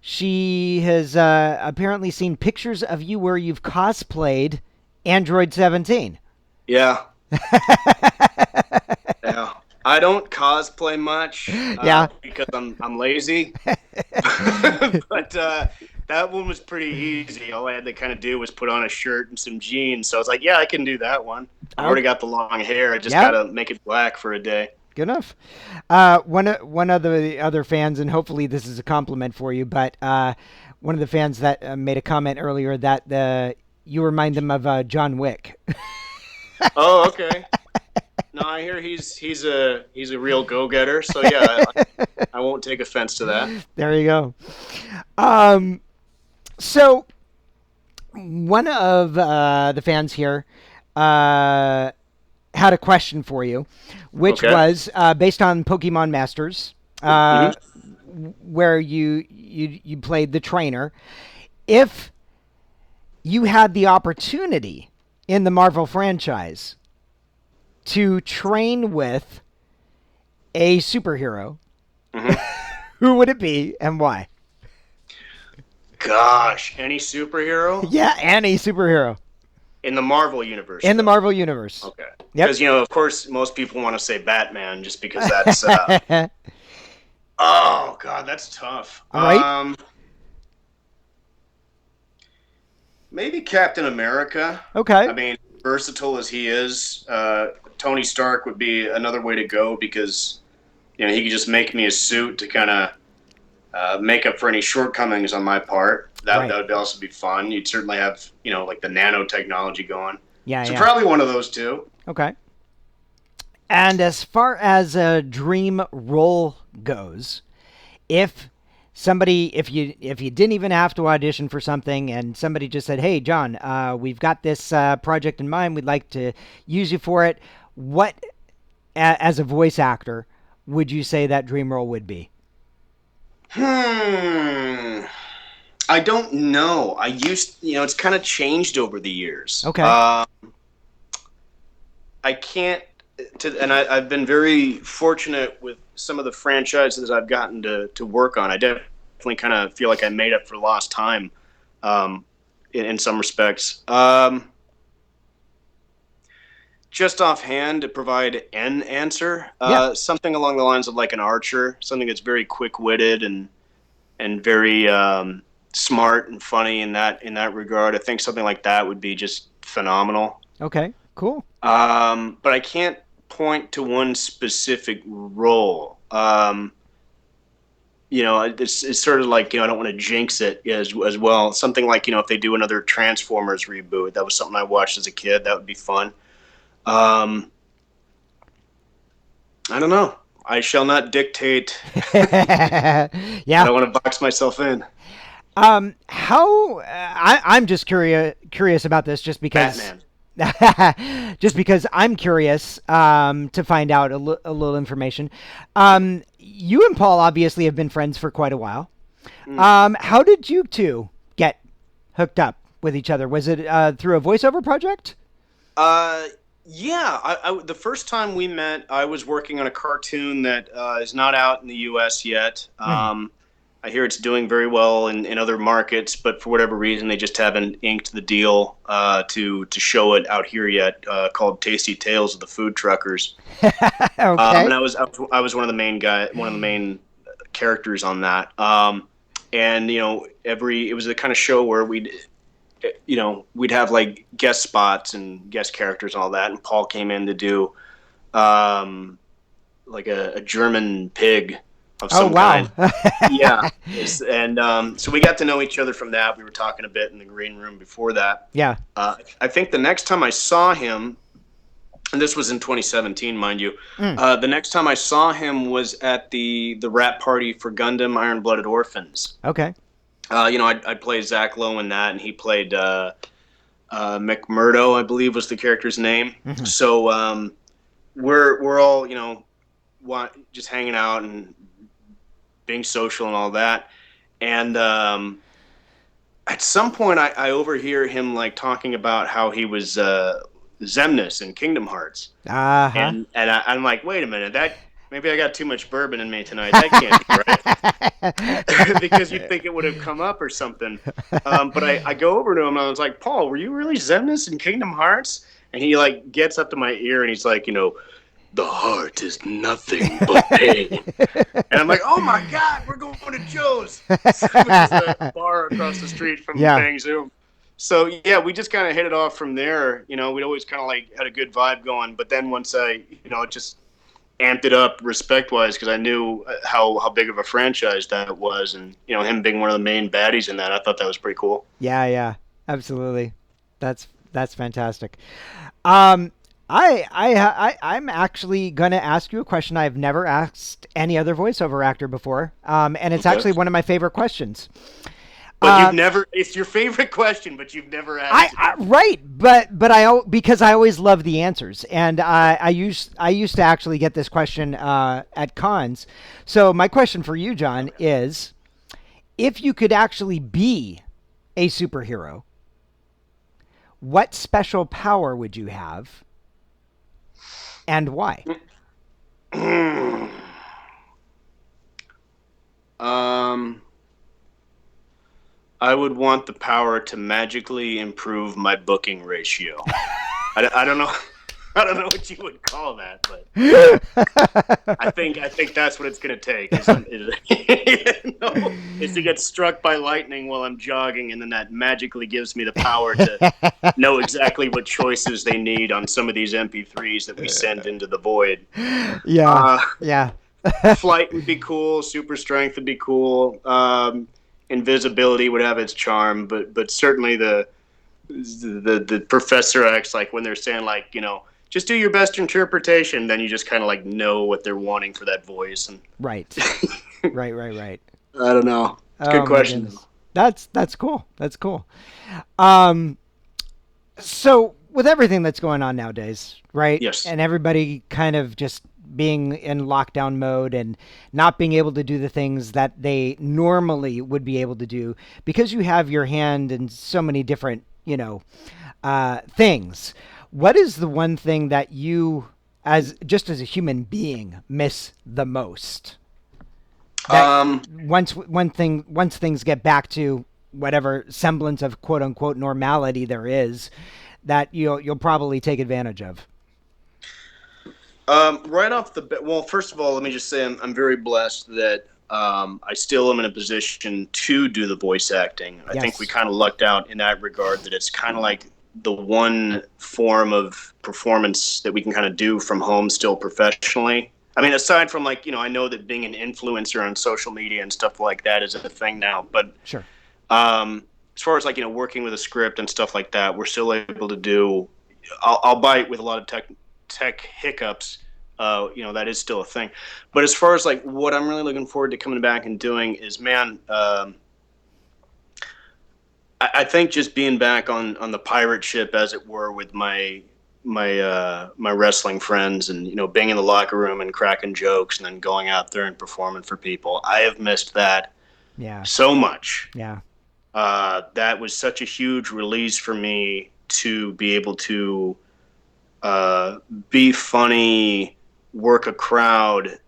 Speaker 1: she has apparently seen pictures of you where you've cosplayed Android 17.
Speaker 2: Yeah. Yeah. I don't cosplay much
Speaker 1: Yeah.
Speaker 2: because I'm lazy, but that one was pretty easy. All I had to kind of do was put on a shirt and some jeans. So I was like, yeah, I can do that one. I've already
Speaker 1: Okay.
Speaker 2: got the long hair. I just
Speaker 1: Yeah.
Speaker 2: got to make it black for a day.
Speaker 1: Good enough. One of the other fans, and hopefully this is a compliment for you, but one of the fans that made a comment earlier that you remind them of John Wick.
Speaker 2: Oh, okay. No, I hear he's a real go getter. So yeah, I won't take offense to that.
Speaker 1: There you go. Um, so one of the fans here had a question for you, which
Speaker 2: Okay.
Speaker 1: was based on Pokemon Masters,
Speaker 2: Hmm.
Speaker 1: where you played the trainer. If you had the opportunity in the Marvel franchise to train with a superhero,
Speaker 2: Hmm.
Speaker 1: who would it be and why?
Speaker 2: Gosh, any superhero
Speaker 1: Yeah, any superhero
Speaker 2: in the Marvel universe,
Speaker 1: in the
Speaker 2: though.
Speaker 1: Marvel universe.
Speaker 2: Okay.
Speaker 1: Yep.
Speaker 2: Because of course, most people want to say Batman just because that's. Oh God, that's tough.
Speaker 1: All right.
Speaker 2: Maybe Captain America.
Speaker 1: Okay.
Speaker 2: I mean, versatile as he is, Tony Stark would be another way to go because he could just make me a suit to kind of make up for any shortcomings on my part. That
Speaker 1: Right.
Speaker 2: would also be fun. You'd certainly have like the nanotechnology going.
Speaker 1: Yeah.
Speaker 2: So
Speaker 1: Yeah.
Speaker 2: probably one of those two.
Speaker 1: Okay. And as far as a dream role goes, if if you didn't even have to audition for something and somebody just said, "Hey, John, we've got this project in mind. We'd like to use you for it," what, as a voice actor, would you say that dream role would be?
Speaker 2: Hmm. I don't know. It's kind of changed over the years.
Speaker 1: Okay.
Speaker 2: I can't, I've been very fortunate with some of the franchises I've gotten to work on. I definitely kind of feel like I made up for lost time, um, in some respects. Just offhand to provide an answer,
Speaker 1: Yeah.
Speaker 2: something along the lines of like an archer, something that's very quick-witted and very smart and funny in that regard. I think something like that would be just phenomenal.
Speaker 1: Okay. Cool.
Speaker 2: But I can't point to one specific role. It's sort of like I don't want to jinx it as well. Something like if they do another Transformers reboot, that was something I watched as a kid. That would be fun. Um, I don't know. I shall not dictate. I
Speaker 1: Yeah.
Speaker 2: don't want to box myself in.
Speaker 1: How I'm just curious about this, just because
Speaker 2: Batman.
Speaker 1: just because I'm curious to find out a little information. You and Paul obviously have been friends for quite a while. How did you two get hooked up with each other? Was it through a voiceover project?
Speaker 2: Uh, yeah. The first time we met, I was working on a cartoon that is not out in the U.S. yet.
Speaker 1: Mhm.
Speaker 2: I hear it's doing very well in other markets, but for whatever reason, they just haven't inked the deal to show it out here yet. Called Tasty Tales of the Food Truckers,
Speaker 1: Okay.
Speaker 2: and I was one of the main characters on that. And it was the kind of show where we'd have like guest spots and guest characters and all that. And Paul came in to do like a German pig of
Speaker 1: Oh
Speaker 2: some kind.
Speaker 1: wow.
Speaker 2: Yeah, and so we got to know each other from that. We were talking a bit in the green room before that.
Speaker 1: Yeah.
Speaker 2: I think the next time I saw him, and this was in 2017, mind you,
Speaker 1: Mm.
Speaker 2: the next time I saw him was at the rap party for Gundam Iron Blooded Orphans.
Speaker 1: Okay.
Speaker 2: I played Zach Lowe in that, and he played McMurdo, I believe was the character's name.
Speaker 1: Mhm.
Speaker 2: So we're all just hanging out and being social and all that. And at some point, I overhear him like talking about how he was Zemnis in Kingdom Hearts,
Speaker 1: Uh huh.
Speaker 2: and I'm like, wait a minute, that maybe I got too much bourbon in me tonight. That can't be right. Because you'd think it would have come up or something. But I go over to him and I was like, Paul, were you really Zemnis in Kingdom Hearts? And he like gets up to my ear and he's like, the heart is nothing but pain. And I'm like, oh my God, we're going to Joe's, which is a bar across the street from Bang Zoom. So yeah, we just kind of hit it off from there. We'd always kind of like had a good vibe going. But then once I, it just amped it up respect-wise because I knew how big of a franchise that was, and him being one of the main baddies in that, I thought that was pretty cool.
Speaker 1: Yeah, absolutely. That's fantastic. I'm actually going to ask you a question I've never asked any other voiceover actor before, and it's actually one of my favorite questions.
Speaker 2: But you've never. It's your favorite question, but you've never asked.
Speaker 1: Right, because I always love the answers, and I used to actually get this question at cons. So my question for you, Jon, is if you could actually be a superhero, what special power would you have, and why?
Speaker 2: I would want the power to magically improve my booking ratio. I don't know. I don't know what you would call that, but I think that's what it's going to take. Is to get struck by lightning while I'm jogging, and then that magically gives me the power to know exactly what choices they need on some of these MP3s that we send into the void.
Speaker 1: Yeah.
Speaker 2: Flight would be cool. Super strength would be cool. Invisibility would have its charm, but certainly the Professor X, like when they're saying like, just do your best interpretation, then you just kind of like know what they're wanting for that voice. And
Speaker 1: right. I
Speaker 2: don't know. It's a good question.
Speaker 1: That's cool. That's cool. So with everything that's going on nowadays, right?
Speaker 2: Yes.
Speaker 1: And everybody kind of just being in lockdown mode and not being able to do the things that they normally would be able to do because you have your hand in so many different, things. What is the one thing that you, as a human being, miss the most? Once things get back to whatever semblance of quote unquote normality there is, that you'll probably take advantage of.
Speaker 2: Right off the bat, well, first of all, let me just say I'm very blessed that I still am in a position to do the voice acting. I think we kind of lucked out in that regard, that it's kind of like the one form of performance that we can kind of do from home still professionally. I mean, aside from like, I know that being an influencer on social media and stuff like that is a thing now, but
Speaker 1: sure.
Speaker 2: As far as like, working with a script and stuff like that, we're still able to do, I'll bite with a lot of tech hiccups. That is still a thing. But as far as like what I'm really looking forward to coming back and doing is, man, I think just being back on the pirate ship, as it were, with my wrestling friends, and being in the locker room and cracking jokes, and then going out there and performing for people. I have missed that so much.
Speaker 1: Yeah.
Speaker 2: That was such a huge release for me to be able to be funny, work a crowd,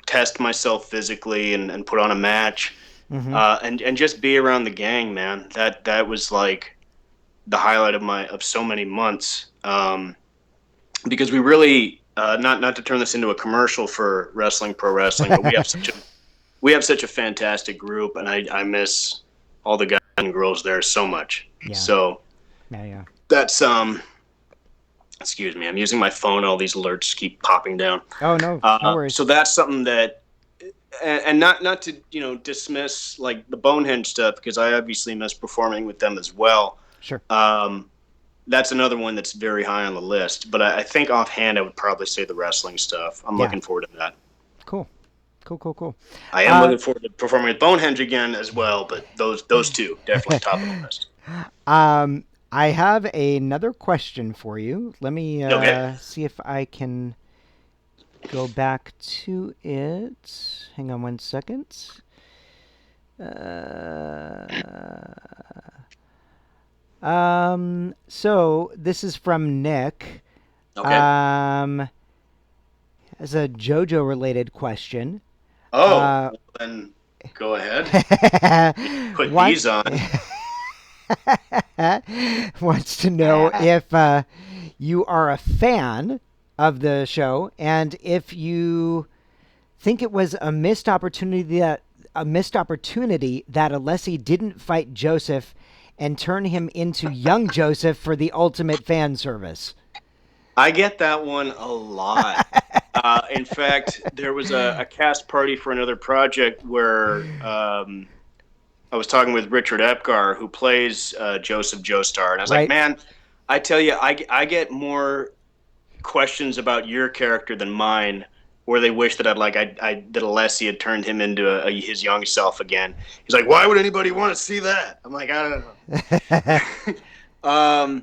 Speaker 2: test myself physically and put on a match. Mm-hmm. And just be around the gang, man. That was like the highlight of so many months. Because we really, not to turn this into a commercial for pro wrestling, but we have such a fantastic group, and I miss all the guys and girls there so much.
Speaker 1: Yeah.
Speaker 2: So that's excuse me, I'm using my phone. All these alerts keep popping down.
Speaker 1: Oh no, no worries.
Speaker 2: So that's something that, and not to dismiss like the Bonehead stuff, because I obviously miss performing with them as well.
Speaker 1: Sure.
Speaker 2: That's another one that's very high on the list. But I think offhand, I would probably say the wrestling stuff. I'm looking forward to that.
Speaker 1: Cool.
Speaker 2: I am looking forward to performing with Bonehead again as well, but those two definitely top of the list.
Speaker 1: I have another question for you. Let me see if I can go back to it. Hang on one second. So this is from Nick.
Speaker 2: Okay.
Speaker 1: As a JoJo related question.
Speaker 2: Oh, then go ahead. Put these on.
Speaker 1: Wants to know if you are a fan of the show, and if you think it was a missed opportunity that Alessi didn't fight Joseph and turn him into young Joseph for the ultimate fan service.
Speaker 2: I get that one a lot. In fact, there was a cast party for another project where I was talking with Richard Epgar, who plays Joseph Joestar, and I was like, man, I tell you, I get more questions about your character than mine, where they wish that that Alessi had turned him into his young self again. He's like, why would anybody want to see that? I'm like, I don't know.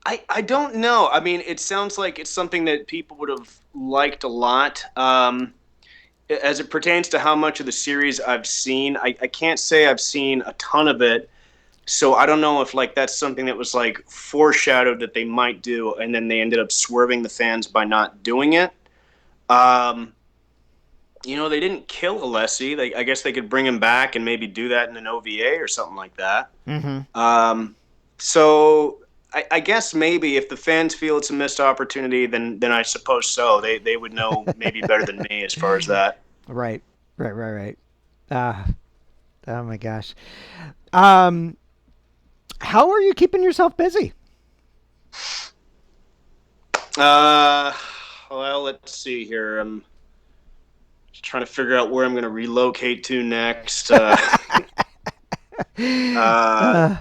Speaker 2: I don't know. I mean, it sounds like it's something that people would have liked a lot. As it pertains to how much of the series I've seen, I can't say I've seen a ton of it. So I don't know if that's something that was foreshadowed that they might do, and then they ended up swerving the fans by not doing it. They didn't kill Alessi. I guess they could bring him back and maybe do that in an OVA or something like that.
Speaker 1: Mm-hmm.
Speaker 2: So I guess maybe if the fans feel it's a missed opportunity, then I suppose so. They would know maybe better than me as far as that.
Speaker 1: Right. Oh my gosh. How are you keeping yourself busy?
Speaker 2: Well, let's see here. I'm just trying to figure out where I'm going to relocate to next.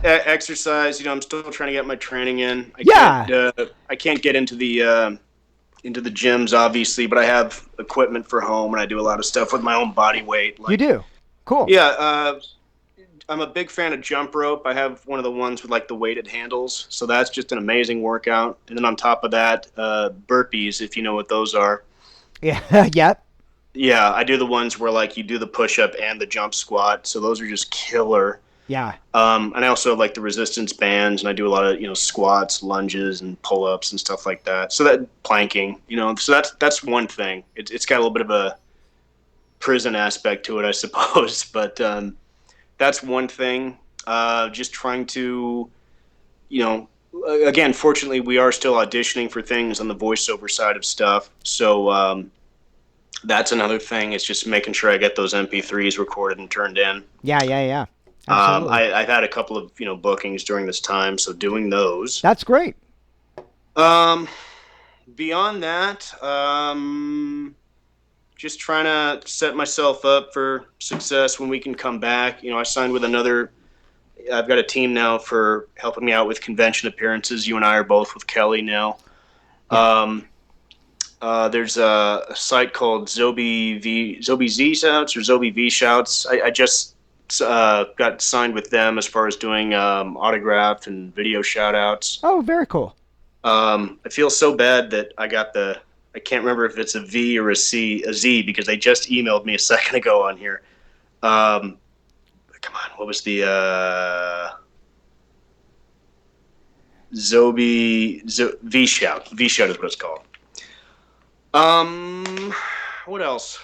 Speaker 2: Exercise. I'm still trying to get my training in. I can't get into the gyms, obviously, but I have equipment for home, and I do a lot of stuff with my own body weight.
Speaker 1: You do? Cool.
Speaker 2: Yeah. I'm a big fan of jump rope. I have one of the ones with the weighted handles, so that's just an amazing workout. And then on top of that, burpees, if you know what those are.
Speaker 1: Yeah. Yep.
Speaker 2: Yeah, I do the ones where you do the push-up and the jump squat, so those are just killer.
Speaker 1: Yeah.
Speaker 2: And I also like the resistance bands, and I do a lot of squats, lunges, and pull-ups and stuff like that. So that planking, so that's one thing. It's got a little bit of a prison aspect to it, I suppose, but that's one thing. Just trying to, again, fortunately, we are still auditioning for things on the voiceover side of stuff. So that's another thing. It's just making sure I get those MP3s recorded and turned in.
Speaker 1: Yeah. Absolutely.
Speaker 2: I've had a couple of bookings during this time, so doing those.
Speaker 1: That's great.
Speaker 2: Beyond that, just trying to set myself up for success when we can come back. I signed with I've got a team now for helping me out with convention appearances. You and I are both with Kelly now. Yeah. There's a site called Zobi Z Shouts or Zobi V Shouts. I just got signed with them as far as doing autograph and video shout outs.
Speaker 1: Oh, very cool.
Speaker 2: I feel so bad that I can't remember if it's a V or a Z, because they just emailed me a second ago on here. Come on, what was the V Shout? V Shout is what it's called. What else?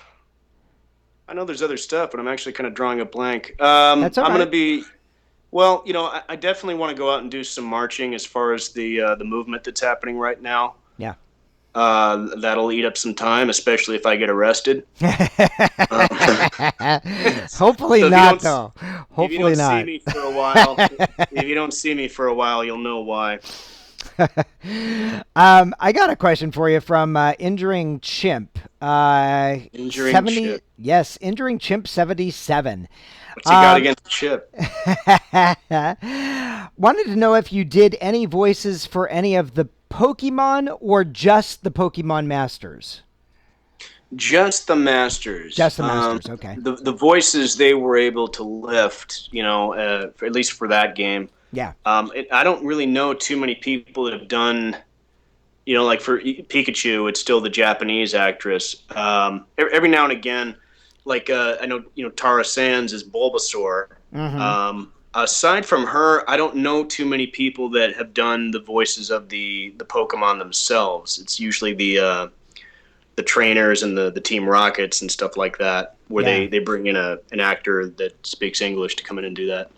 Speaker 2: I know there's other stuff, but I'm actually kind of drawing a blank.
Speaker 1: That's all right.
Speaker 2: I'm going to be. Well, I definitely want to go out and do some marching as far as the movement that's happening right now.
Speaker 1: Yeah.
Speaker 2: That'll eat up some time, especially if I get arrested.
Speaker 1: Hopefully
Speaker 2: so
Speaker 1: not, though. Hopefully not.
Speaker 2: If you don't see me for a while, you'll know why.
Speaker 1: I got a question for you from Injuring Chimp.
Speaker 2: Chimp.
Speaker 1: Yes, Injuring Chimp 77.
Speaker 2: What's he got against Chip?
Speaker 1: Wanted to know if you did any voices for any of the Pokemon or just the Pokemon Masters?
Speaker 2: Just the Masters.
Speaker 1: Just the Masters, okay.
Speaker 2: The voices they were able to lift, at least for that game.
Speaker 1: Yeah.
Speaker 2: I don't really know too many people that have done, for Pikachu, it's still the Japanese actress. Every now and again, I know, Tara Sands is Bulbasaur.
Speaker 1: Mm-hmm.
Speaker 2: Aside from her, I don't know too many people that have done the voices of the Pokemon themselves. It's usually the trainers and the Team Rockets and stuff like that, where they bring in an actor that speaks English to come in and do that.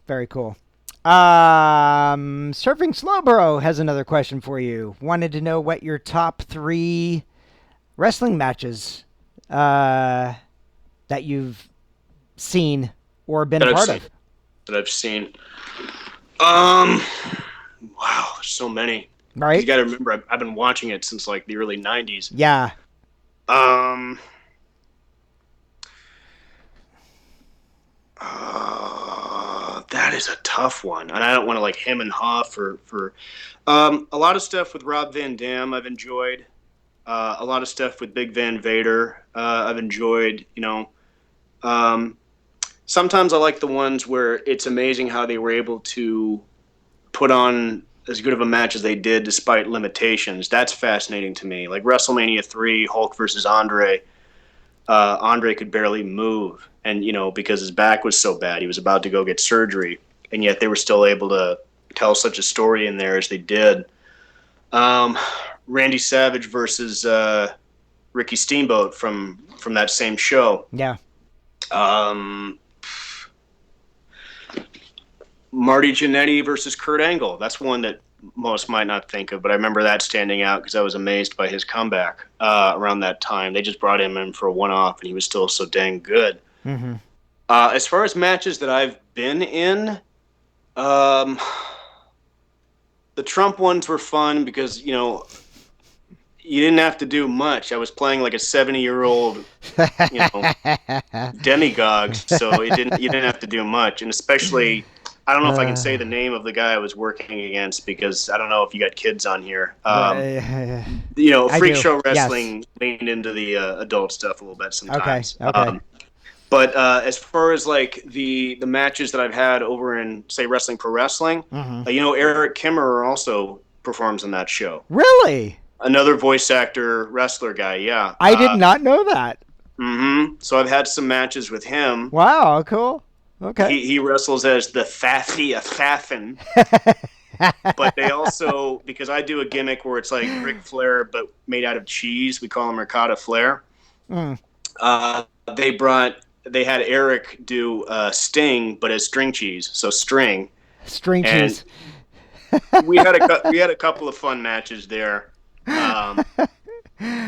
Speaker 1: Very cool. Surfing Slowbro has another question for you. Wanted to know what your top 3 wrestling matches that you've seen or been a part of.
Speaker 2: That I've seen. Wow, there's so many.
Speaker 1: Right?
Speaker 2: You got to remember, I've been watching it since like the early '90s.
Speaker 1: Yeah.
Speaker 2: That is a tough one, and I don't want to like hem and haw for a lot of stuff with Rob Van Dam. I've enjoyed a lot of stuff with Big Van Vader. I've enjoyed, sometimes I like the ones where it's amazing how they were able to put on as good of a match as they did despite limitations. That's fascinating to me. Like WrestleMania 3, Hulk versus Andre. Andre could barely move, and because his back was so bad, he was about to go get surgery, and yet they were still able to tell such a story in there as they did. Randy Savage versus Ricky Steamboat from that same show.
Speaker 1: Yeah.
Speaker 2: Marty Jannetty versus Kurt Angle. That's one that most might not think of, but I remember that standing out because I was amazed by his comeback around that time. They just brought him in for a one-off, and he was still so dang good.
Speaker 1: Mm-hmm.
Speaker 2: As far as matches that I've been in, the Trump ones were fun because, you didn't have to do much. I was playing like a 70-year-old, demagogue, so you didn't have to do much. And especially, I don't know if I can say the name of the guy I was working against because I don't know if you got kids on here. Freak show wrestling leaned into the adult stuff a little bit sometimes.
Speaker 1: Okay.
Speaker 2: But as far as like the matches that I've had over in, say, Wrestling Pro Wrestling,
Speaker 1: mm-hmm.
Speaker 2: Eric Kimmerer also performs on that show.
Speaker 1: Really?
Speaker 2: Another voice actor, wrestler guy, yeah.
Speaker 1: I did not know that.
Speaker 2: Mm-hmm. So I've had some matches with him.
Speaker 1: Wow, cool. Okay.
Speaker 2: He wrestles as the Faffy Faffin. But they also, because I do a gimmick where it's like Ric Flair but made out of cheese, we call him Ricotta Flair.
Speaker 1: Mm.
Speaker 2: They had Eric do Sting but as string cheese, so string
Speaker 1: cheese.
Speaker 2: we had a couple of fun matches there.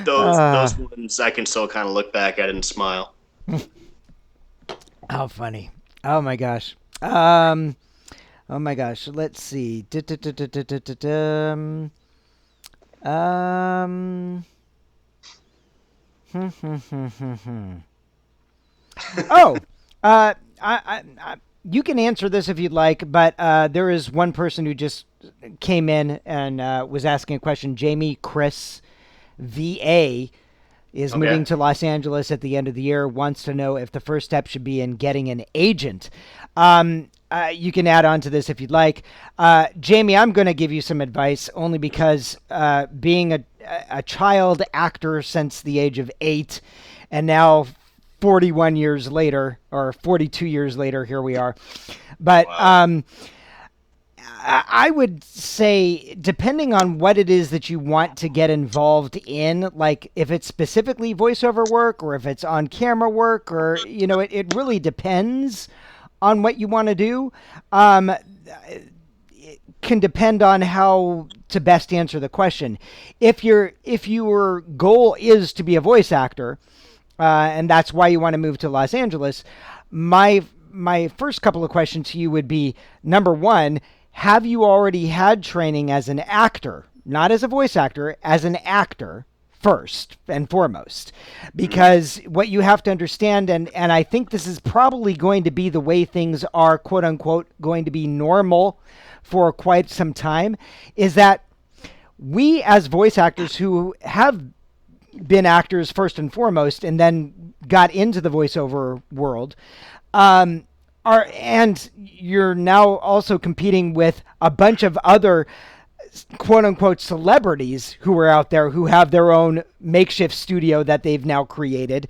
Speaker 2: Those ones I can still kind of look back at and smile.
Speaker 1: How funny. Oh my gosh. Let's see. You can answer this if you'd like, but there is one person who just came in and was asking a question. Jamie Chris VA is moving to Los Angeles at the end of the year, wants to know if the first step should be in getting an agent. You can add on to this if you'd like. Jamie, I'm going to give you some advice only because being a child actor since the age of 8 and now 41 years later, or 42 years later, here we are. But wow. I would say, depending on what it is that you want to get involved in, like if it's specifically voiceover work or if it's on camera work, or, it really depends on what you want to do. It can depend on how to best answer the question. If your goal is to be a voice actor, and that's why you want to move to Los Angeles, my first couple of questions to you would be, number one, have you already had training as an actor, not as a voice actor, as an actor first and foremost? Because what you have to understand, and I think this is probably going to be the way things are, quote unquote, going to be normal for quite some time, is that we as voice actors who have been actors first and foremost and then got into the voiceover world, and you're now also competing with a bunch of other quote unquote celebrities who are out there who have their own makeshift studio that they've now created.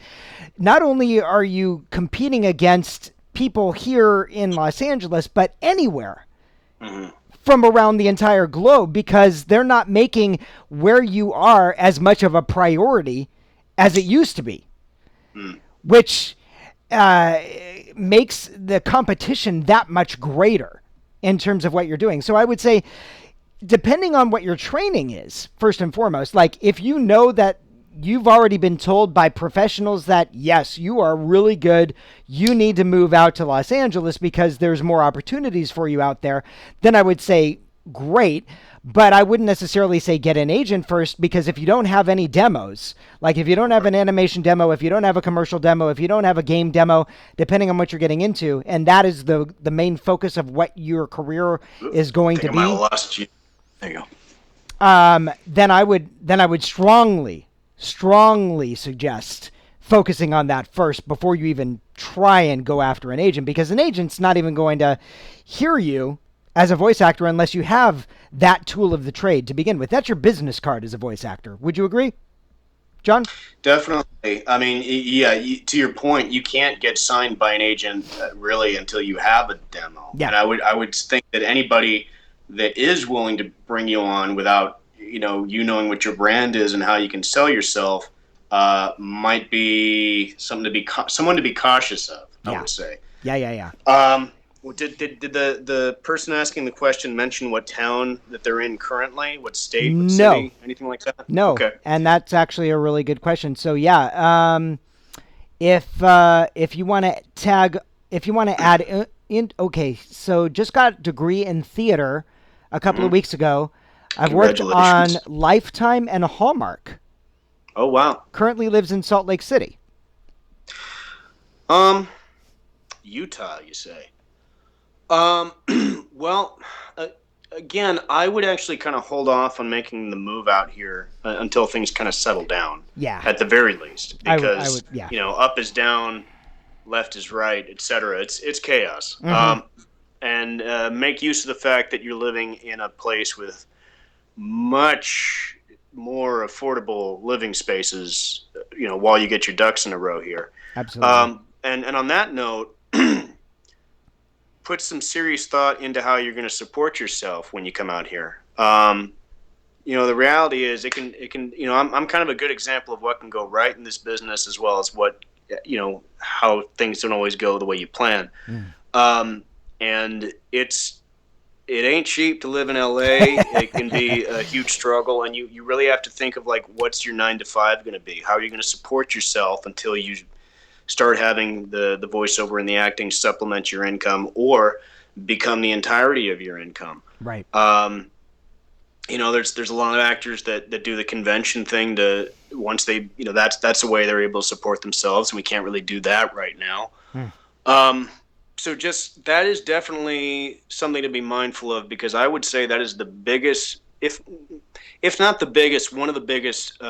Speaker 1: Not only are you competing against people here in Los Angeles, but anywhere from around the entire globe, because they're not making where you are as much of a priority as it used to be, which makes the competition that much greater in terms of what you're doing. So I would say, depending on what your training is, first and foremost, like if you know that you've already been told by professionals that, yes, you are really good, you need to move out to Los Angeles because there's more opportunities for you out there, then I would say, great. But I wouldn't necessarily say get an agent first, because if you don't have any demos, like if you don't have an animation demo, if you don't have a commercial demo, if you don't have a game demo, depending on what you're getting into, and that is the main focus of what your career is going to be.
Speaker 2: I might have lost you. There you
Speaker 1: go. Then I would strongly suggest focusing on that first before you even try and go after an agent, because an agent's not even going to hear you as a voice actor unless you have that tool of the trade to begin with. That's your business card as a voice actor. Would you agree, John?
Speaker 2: Definitely. I mean, yeah, to your point, you can't get signed by an agent really until you have a demo.
Speaker 1: Yeah.
Speaker 2: And I would think that anybody that is willing to bring you on without you knowing what your brand is and how you can sell yourself might be someone to be cautious of. I would say.
Speaker 1: Yeah.
Speaker 2: Did the person asking the question mention what town that they're in currently? What state? What
Speaker 1: No.
Speaker 2: city? Anything like that?
Speaker 1: No.
Speaker 2: Okay.
Speaker 1: And that's actually a really good question. So yeah, if you want to add in, okay. So just got a degree in theater a couple of weeks ago. I've worked on Lifetime and Hallmark.
Speaker 2: Oh wow.
Speaker 1: Currently lives in Salt Lake City.
Speaker 2: Utah, you say? Well, again, I would actually kind of hold off on making the move out here until things kind of settle down.
Speaker 1: Yeah.
Speaker 2: At the very least, because
Speaker 1: yeah.
Speaker 2: Up is down, left is right, etc. It's chaos. And make use of the fact that you're living in a place with much more affordable living spaces. While you get your ducks in a row here.
Speaker 1: Absolutely.
Speaker 2: And on that note, put some serious thought into how you're going to support yourself when you come out here. The reality is it can, I'm kind of a good example of what can go right in this business, as well as what, how things don't always go the way you plan. And it ain't cheap to live in LA. It can be a huge struggle, and you really have to think of like, what's your 9 to 5 going to be? How are you going to support yourself until you start having the voiceover and the acting supplement your income or become the entirety of your income.
Speaker 1: Right.
Speaker 2: There's a lot of actors that do the convention thing to once they, that's the way they're able to support themselves. And we can't really do that right now. So just, that is definitely something to be mindful of, because I would say that is the biggest, if not the biggest, one of the biggest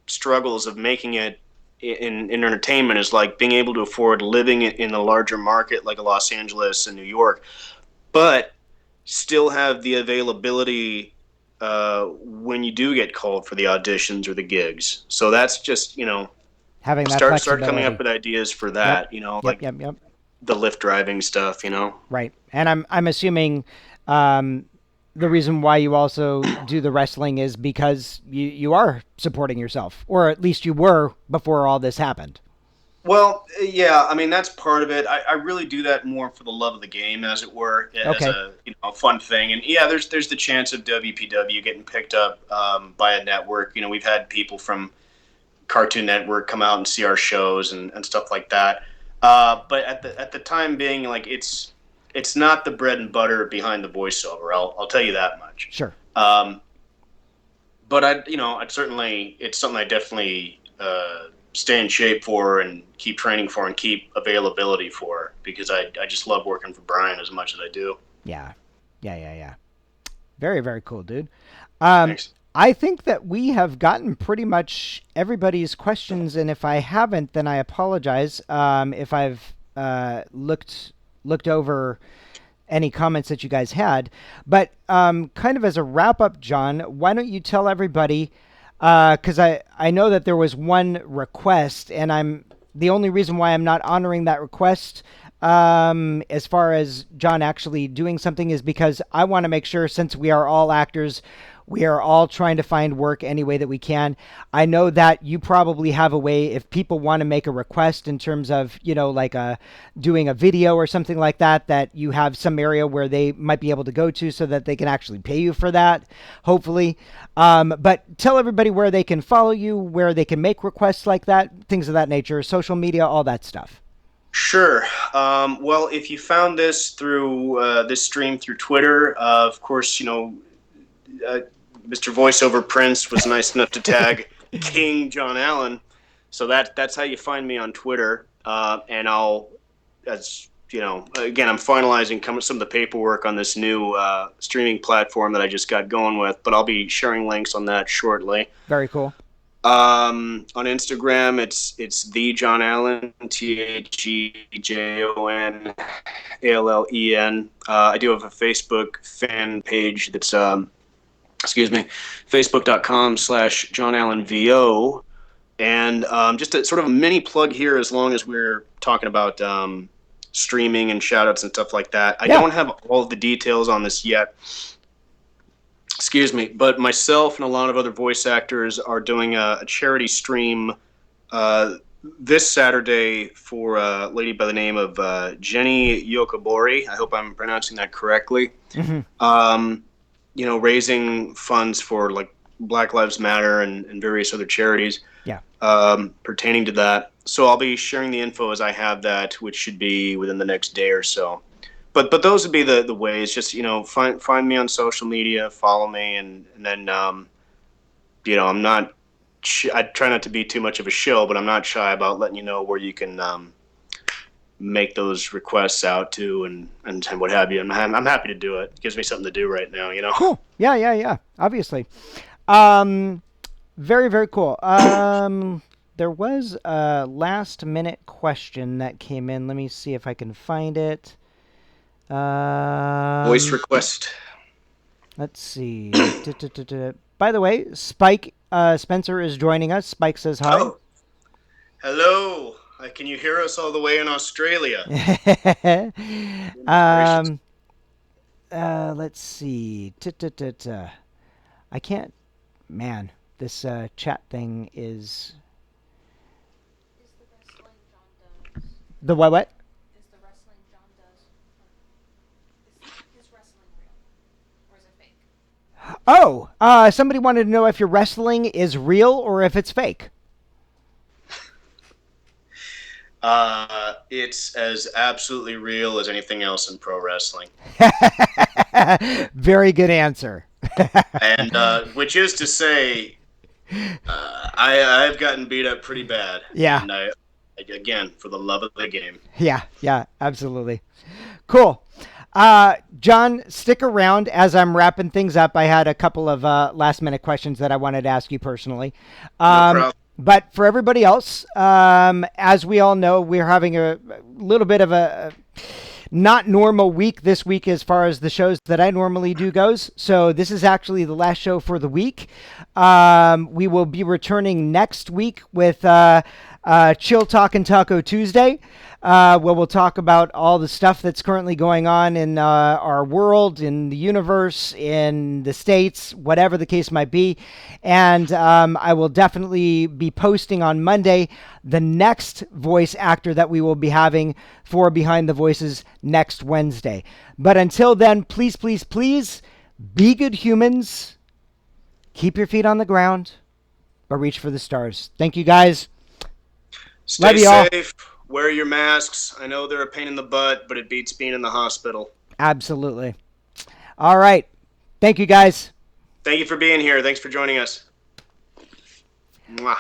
Speaker 2: struggles of making it in entertainment, is like being able to afford living in a larger market like Los Angeles and New York, but still have the availability when you do get called for the auditions or the gigs. So that's just,
Speaker 1: having that
Speaker 2: start coming up with ideas for that.
Speaker 1: Yep. Yep.
Speaker 2: The Lyft driving stuff.
Speaker 1: Right. And I'm assuming the reason why you also do the wrestling is because you are supporting yourself, or at least you were before all this happened.
Speaker 2: Well, yeah, I mean, that's part of it. I really do that more for the love of the game, as it were, as a fun thing. And yeah, there's the chance of WPW getting picked up by a network. We've had people from Cartoon Network come out and see our shows and stuff like that. But at the time being, like, it's not the bread and butter behind the voiceover. I'll tell you that much.
Speaker 1: Sure.
Speaker 2: But it's something I definitely stay in shape for and keep training for and keep availability for, because I just love working for Brian as much as I do.
Speaker 1: Yeah. Very, very cool, dude.
Speaker 2: Thanks.
Speaker 1: I think that we have gotten pretty much everybody's questions, and if I haven't, then I apologize. If I've looked over any comments that you guys had. But kind of as a wrap-up, John, why don't you tell everybody, because I know that there was one request, and the only reason why I'm not honoring that request as far as John actually doing something is because I want to make sure, since we are all actors, We are all trying to find work any way that we can. I know that you probably have a way if people want to make a request in terms of, like doing a video or something like that, that you have some area where they might be able to go to so that they can actually pay you for that, hopefully. But tell everybody where they can follow you, where they can make requests like that, things of that nature, social media, all that stuff.
Speaker 2: Sure. Well, if you found this through this stream through Twitter, of course, Mr. Voiceover Prince was nice enough to tag King Jon Allen, so that's how you find me on Twitter. And I'll, as again, I'm finalizing some of the paperwork on this new streaming platform that I just got going with, but I'll be sharing links on that shortly.
Speaker 1: Very cool.
Speaker 2: On Instagram, it's the Jon Allen, TheJonAllen. I do have a Facebook fan page that's facebook.com/JonAllenVO, and just a sort of a mini plug here. As long as we're talking about streaming and shoutouts and stuff like that, I don't have all of the details on this yet. Excuse me, but myself and a lot of other voice actors are doing a charity stream this Saturday for a lady by the name of Jenny Yokobori. I hope I'm pronouncing that correctly. Mm-hmm. Raising funds for like Black Lives Matter and various other charities pertaining to that. So I'll be sharing the info as I have that, which should be within the next day or so. But those would be the ways. Just find me on social media, follow me, and then I'm not. I try not to be too much of a shill, but I'm not shy about letting you know where you can make those requests out to and what have you. I'm happy to do it. It gives me something to do right now.
Speaker 1: Cool. Yeah. Obviously. Very, very cool. There was a last minute question that came in. Let me see if I can find it.
Speaker 2: Voice request.
Speaker 1: Let's see. By the way, Spike Spencer is joining us. Spike says hi.
Speaker 2: Oh, hello. Can you hear us all the way in Australia?
Speaker 1: Let's see. I can't. Man, this chat thing is. The what? Oh, somebody wanted to know if your wrestling is real or if it's fake.
Speaker 2: It's as absolutely real as anything else in pro wrestling.
Speaker 1: Very good answer.
Speaker 2: And which is to say, I've gotten beat up pretty bad.
Speaker 1: Yeah.
Speaker 2: And again, for the love of the game.
Speaker 1: Yeah, absolutely. Cool. John, stick around as I'm wrapping things up. I had a couple of last minute questions that I wanted to ask you personally.
Speaker 2: No problem.
Speaker 1: But for everybody else, as we all know, we're having a little bit of a not normal week this week as far as the shows that I normally do goes. So this is actually the last show for the week. We will be returning next week with Chill Talk and Taco Tuesday, where we'll talk about all the stuff that's currently going on in our world, in the universe, in the States, whatever the case might be. And I will definitely be posting on Monday the next voice actor that we will be having for Behind the Voices next Wednesday. But until then, please, please, please be good humans. Keep your feet on the ground, but reach for the stars. Thank you, guys.
Speaker 2: Stay safe. Wear your masks. I know they're a pain in the butt, but it beats being in the hospital.
Speaker 1: Absolutely. All right. Thank you, guys.
Speaker 2: Thank you for being here. Thanks for joining us. Mwah.